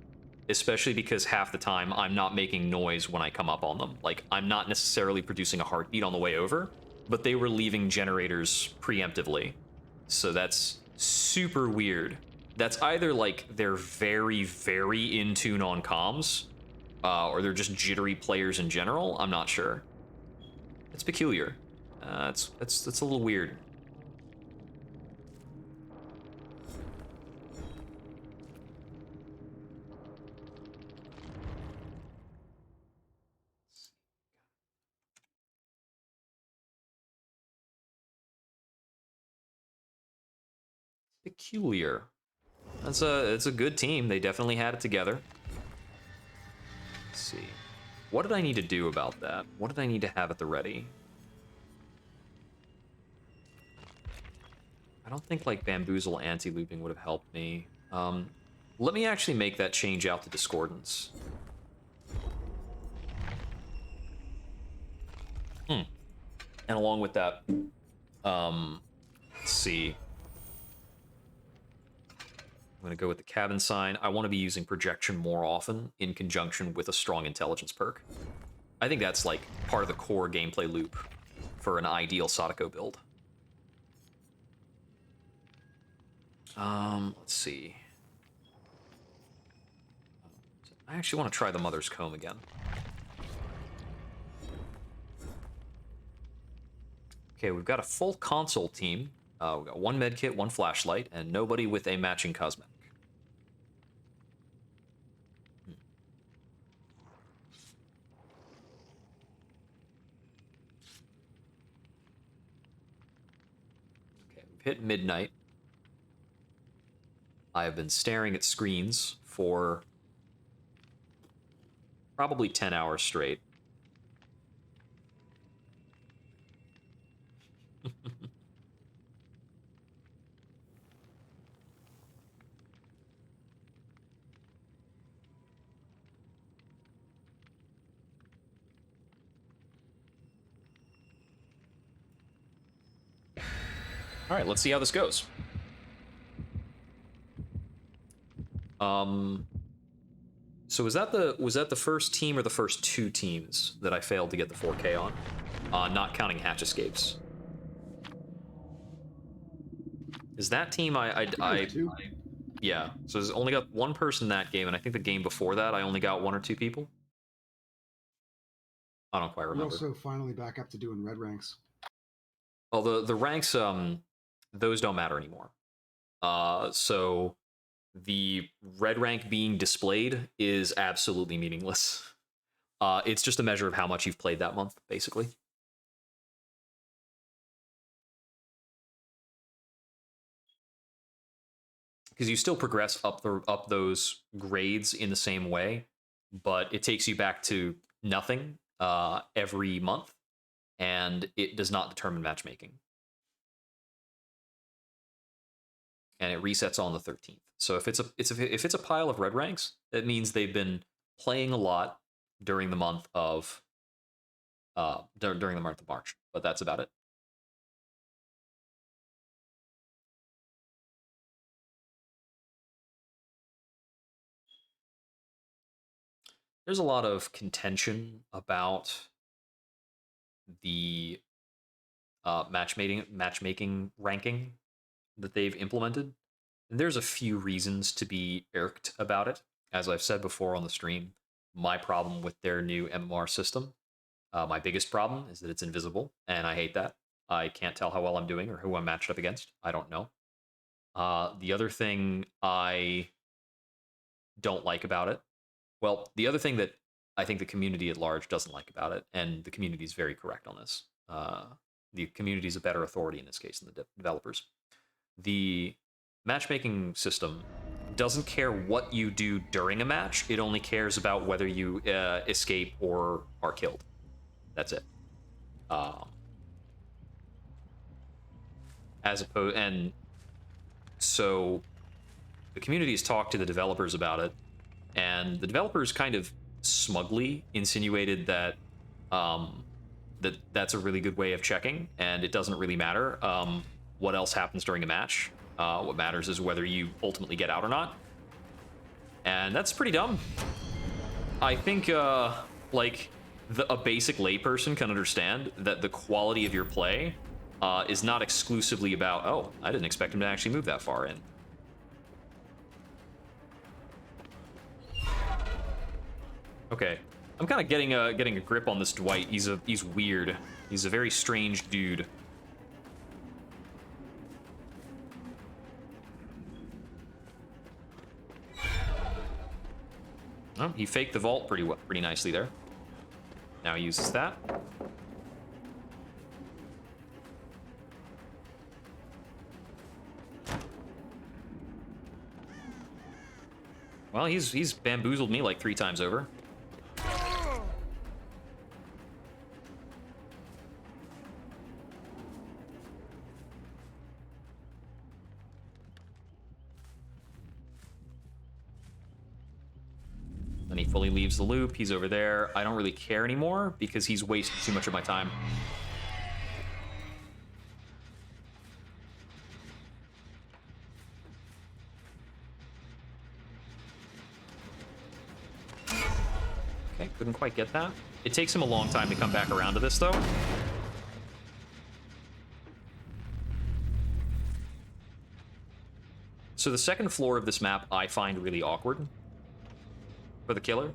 especially because half the time I'm not making noise when I come up on them. Like, I'm not necessarily producing a heartbeat on the way over, but they were leaving generators preemptively. So that's super weird. That's either like they're very, very in tune on comms, or they're just jittery players in general. I'm not sure. It's peculiar. It's a little weird. Peculiar. It's a good team. They definitely had it together. Let's see. What did I need to do about that? What did I need to have at the ready? I don't think like bamboozle anti-looping would have helped me. Let me actually make that change out to discordance. And along with that, let's see. I'm gonna go with the cabin sign. I want to be using projection more often in conjunction with a strong intelligence perk. I think that's like part of the core gameplay loop for an ideal Sadako build. Let's see. I actually want to try the Mother's Comb again. Okay, we've got a full console team. We've got 1 medkit, 1 flashlight, and nobody with a matching cosmetic. hit midnight. I have been staring at screens for probably 10 hours straight. All right, let's see how this goes. So was that the first team or the first two teams that I failed to get the 4K on? Not counting hatch escapes. Is that team yeah. So there's only got one person that game, and I think the game before that I only got one or two people. I don't quite We're remember. also finally back up to doing red ranks. Well, the ranks, those don't matter anymore. So the red rank being displayed is absolutely meaningless. It's just a measure of how much you've played that month, basically. Because you still progress up those grades in the same way, but it takes you back to nothing every month, and it does not determine matchmaking. And it resets on the 13th. So if it's a pile of red ranks, that means they've been playing a lot during the month of March. But that's about it. There's a lot of contention about the matchmaking ranking that they've implemented. And there's a few reasons to be irked about it. As I've said before on the stream, my problem with their new MMR system, my biggest problem is that it's invisible, and I hate that. I can't tell how well I'm doing or who I'm matched up against. I don't know. The other thing I don't like about it, well, the other thing that I think the community at large doesn't like about it, and the community is very correct on this. The community is a better authority in this case than the developers. The matchmaking system doesn't care what you do during a match. It only cares about whether you escape or are killed. That's it. As opposed, and so the community has talked to the developers about it, and the developers kind of smugly insinuated that that's a really good way of checking, and it doesn't really matter what else happens during a match. What matters is whether you ultimately get out or not, and that's pretty dumb. I think like a basic layperson can understand that the quality of your play is not exclusively about, oh, I didn't expect him to actually move that far in. Okay, I'm kind of getting a grip on this Dwight. He's weird. He's a very strange dude. Oh, he faked the vault pretty nicely there. Now he uses that. Well, he's bamboozled me like 3 times over. Then he fully leaves the loop. He's over there. I don't really care anymore because he's wasted too much of my time. Okay, couldn't quite get that. It takes him a long time to come back around to this, though. So the second floor of this map I find really awkward for the killer.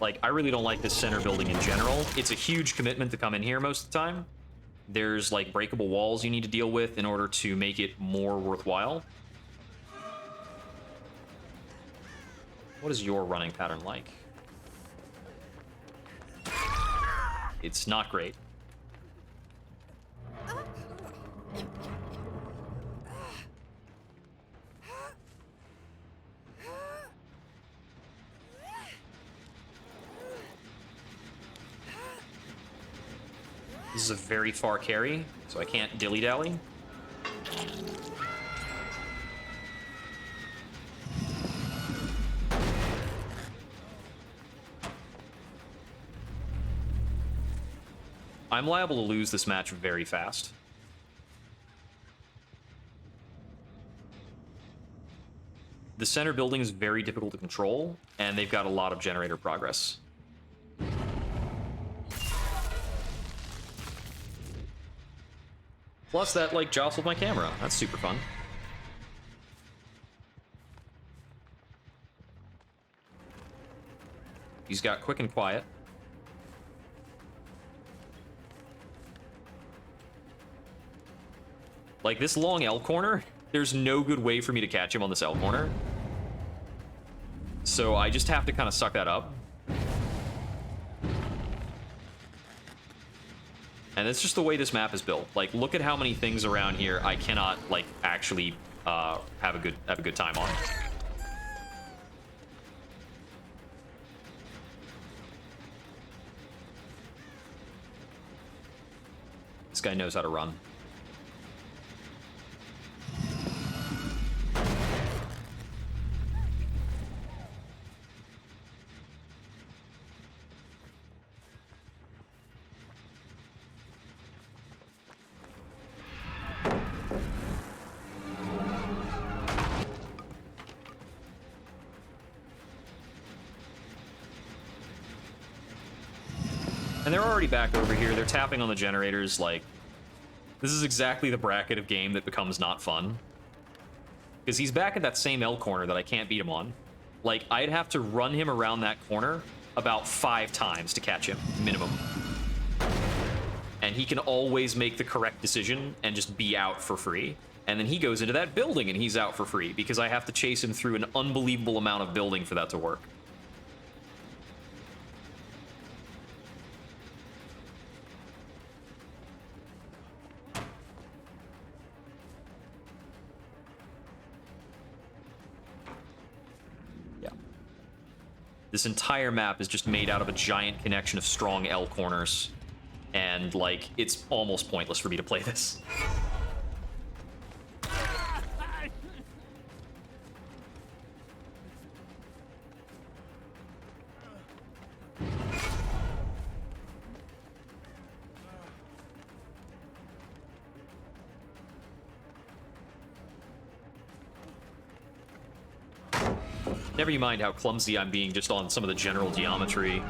Like, I really don't like this center building in general. It's a huge commitment to come in here most of the time. There's, like, breakable walls you need to deal with in order to make it more worthwhile. What is your running pattern like? It's not great. This is a very far carry, so I can't dilly-dally. I'm liable to lose this match very fast. The center building is very difficult to control, and they've got a lot of generator progress. Plus that, like, jostled my camera. That's super fun. He's got quick and quiet. Like, this long L corner, there's no good way for me to catch him on this L corner. So I just have to kind of suck that up. And it's just the way this map is built. Like, look at how many things around here I cannot, like, actually have a good time on. This guy knows how to run. And they're already back over here. They're tapping on the generators. Like, this is exactly the bracket of game that becomes not fun. Because he's back at that same L corner that I can't beat him on. Like, I'd have to run him around that corner about 5 times to catch him, minimum. And he can always make the correct decision and just be out for free. And then he goes into that building and he's out for free because I have to chase him through an unbelievable amount of building for that to work. This entire map is just made out of a giant connection of strong L corners. And, like, it's almost pointless for me to play this. Never you mind how clumsy I'm being just on some of the general geometry.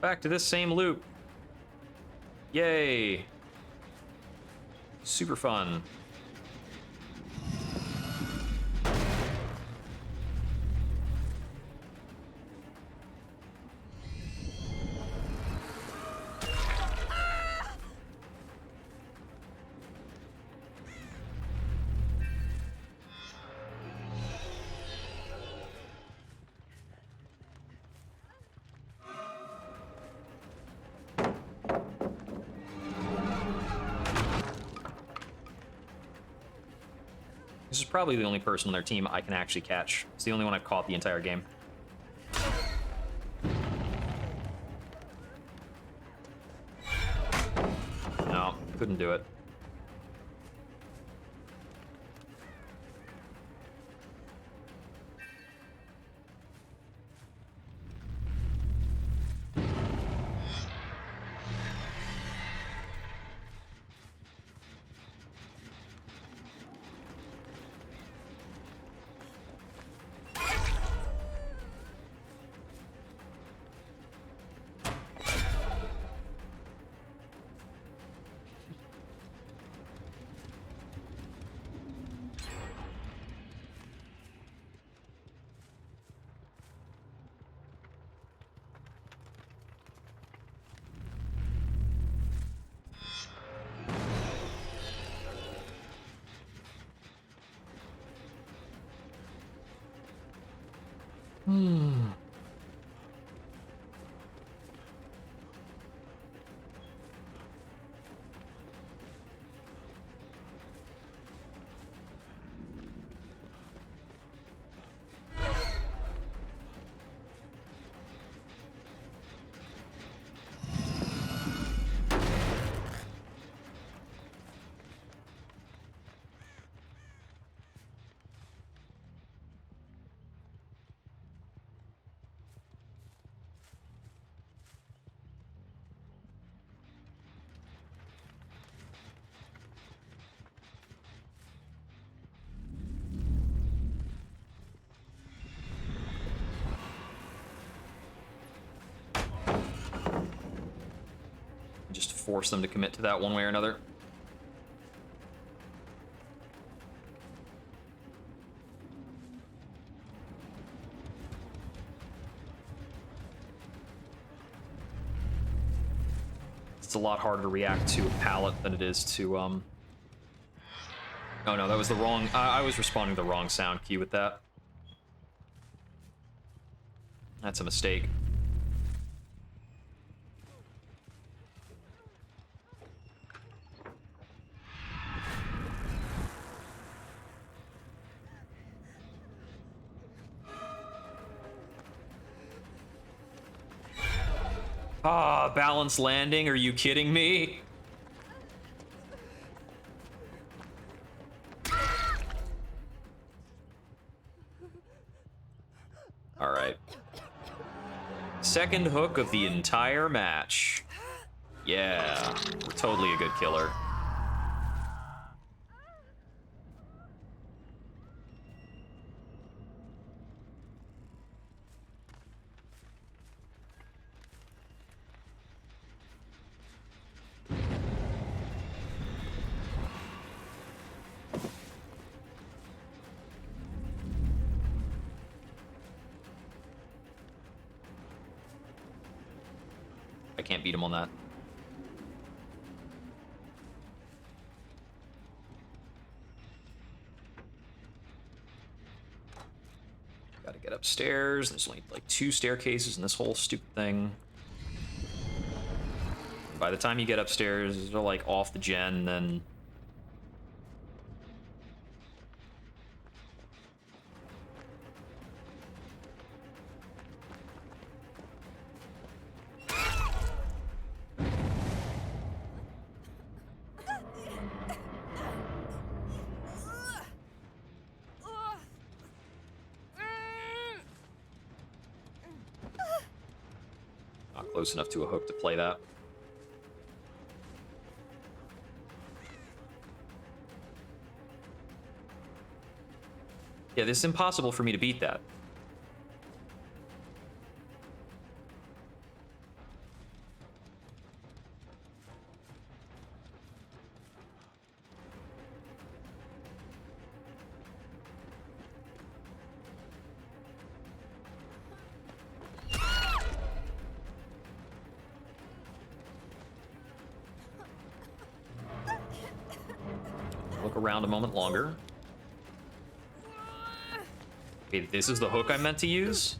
Back to this same loop. Yay. Super fun. is probably the only person on their team I can actually catch. It's the only one I've caught the entire game. No, couldn't do it. Just force them to commit to that one way or another. It's a lot harder to react to a pallet than it is to, Oh no, that was the wrong... I was responding to the wrong sound key with that. That's a mistake. Ah, balanced landing, are you kidding me? Alright. Second hook of the entire match. Yeah, we're totally a good killer. I can't beat him on that. Gotta get upstairs. There's only like 2 staircases in this whole stupid thing. By the time you get upstairs, they're like off the gen, then... Not close enough to a hook to play that. Yeah, this is impossible for me to beat that. Look around a moment longer. Okay, this is the hook I meant to use?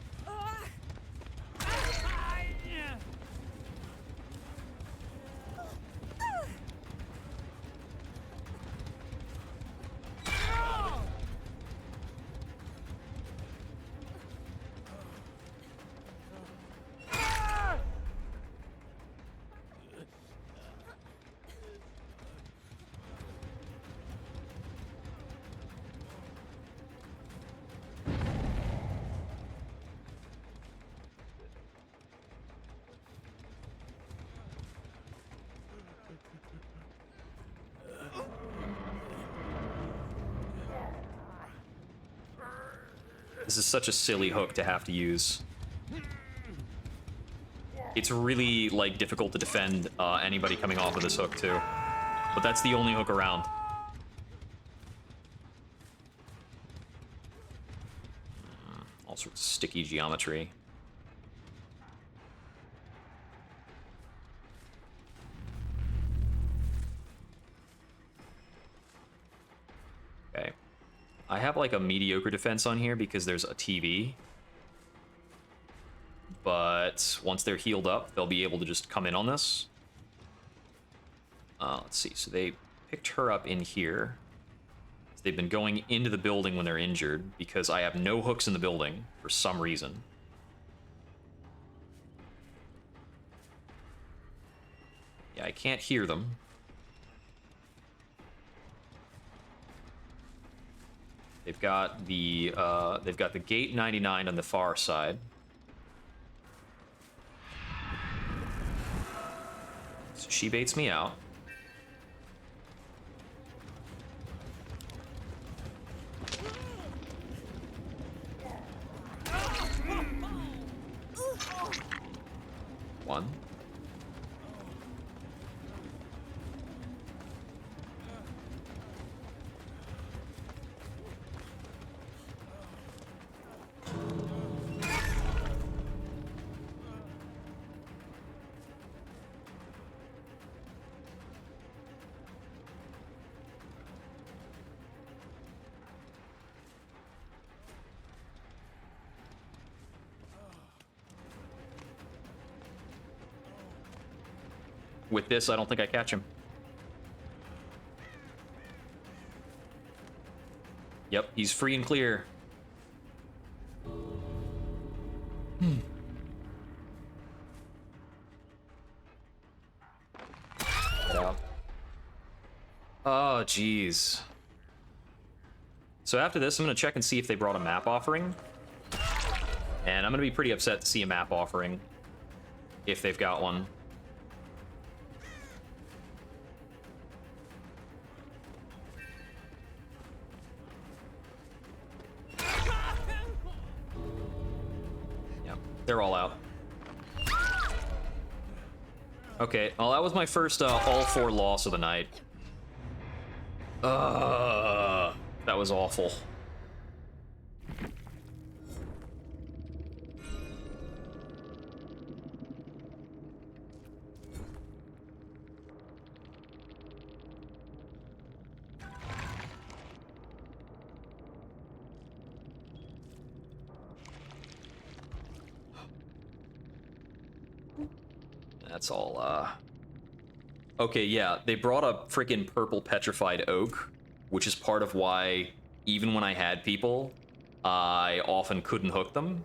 This is such a silly hook to have to use. It's really, like, difficult to defend anybody coming off of this hook, too. But that's the only hook around. All sorts of sticky geometry. Okay. I have, like, a mediocre defense on here because there's a TV. But once they're healed up, they'll be able to just come in on this. Let's see. So they picked her up in here. They've been going into the building when they're injured because I have no hooks in the building for some reason. Yeah, I can't hear them. They've got the gate 99 on the far side. So she baits me out. One. With this, I don't think I catch him. Yep, he's free and clear. Yeah. Oh, jeez. So after this, I'm going to check and see if they brought a map offering. And I'm going to be pretty upset to see a map offering if they've got one. They're all out. Okay, well, that was my first all 4 loss of the night. That was awful. That's all, Okay, yeah, they brought a freaking purple petrified oak, which is part of why, even when I had people, I often couldn't hook them.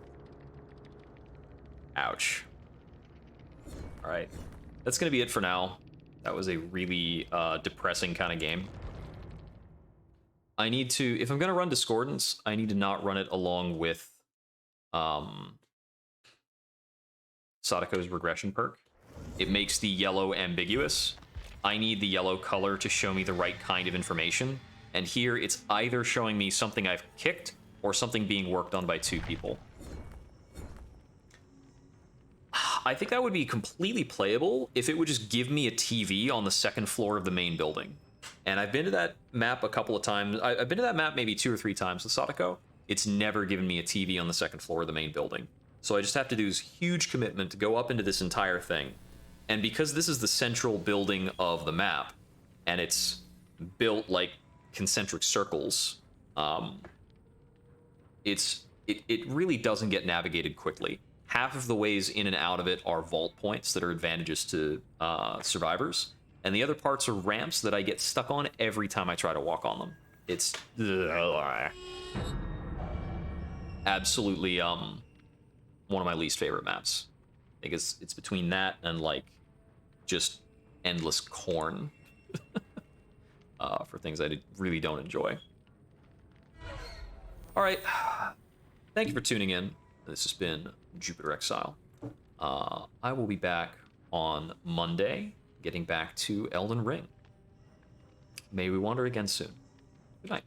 Ouch. Alright. That's gonna be it for now. That was a really, depressing kind of game. I need to, if I'm gonna run Discordance, I need to not run it along with, Sadako's regression perk. It makes the yellow ambiguous. I need the yellow color to show me the right kind of information. And here, it's either showing me something I've kicked or something being worked on by 2 people. I think that would be completely playable if it would just give me a TV on the 2nd floor of the main building. And I've been to that map a couple of times. I've been to that map maybe 2 or 3 times with Sadako. It's never given me a TV on the 2nd floor of the main building. So I just have to do this huge commitment to go up into this entire thing. And because this is the central building of the map, and it's built like concentric circles, it really doesn't get navigated quickly. Half of the ways in and out of it are vault points that are advantages to survivors, and the other parts are ramps that I get stuck on every time I try to walk on them. It's absolutely one of my least favorite maps. I think it's between that and like just endless corn for things I really don't enjoy. All right, thank you for tuning in. This has been Jupiter Exile. I will be back on Monday, getting back to Elden Ring. May we wander again soon. Good night.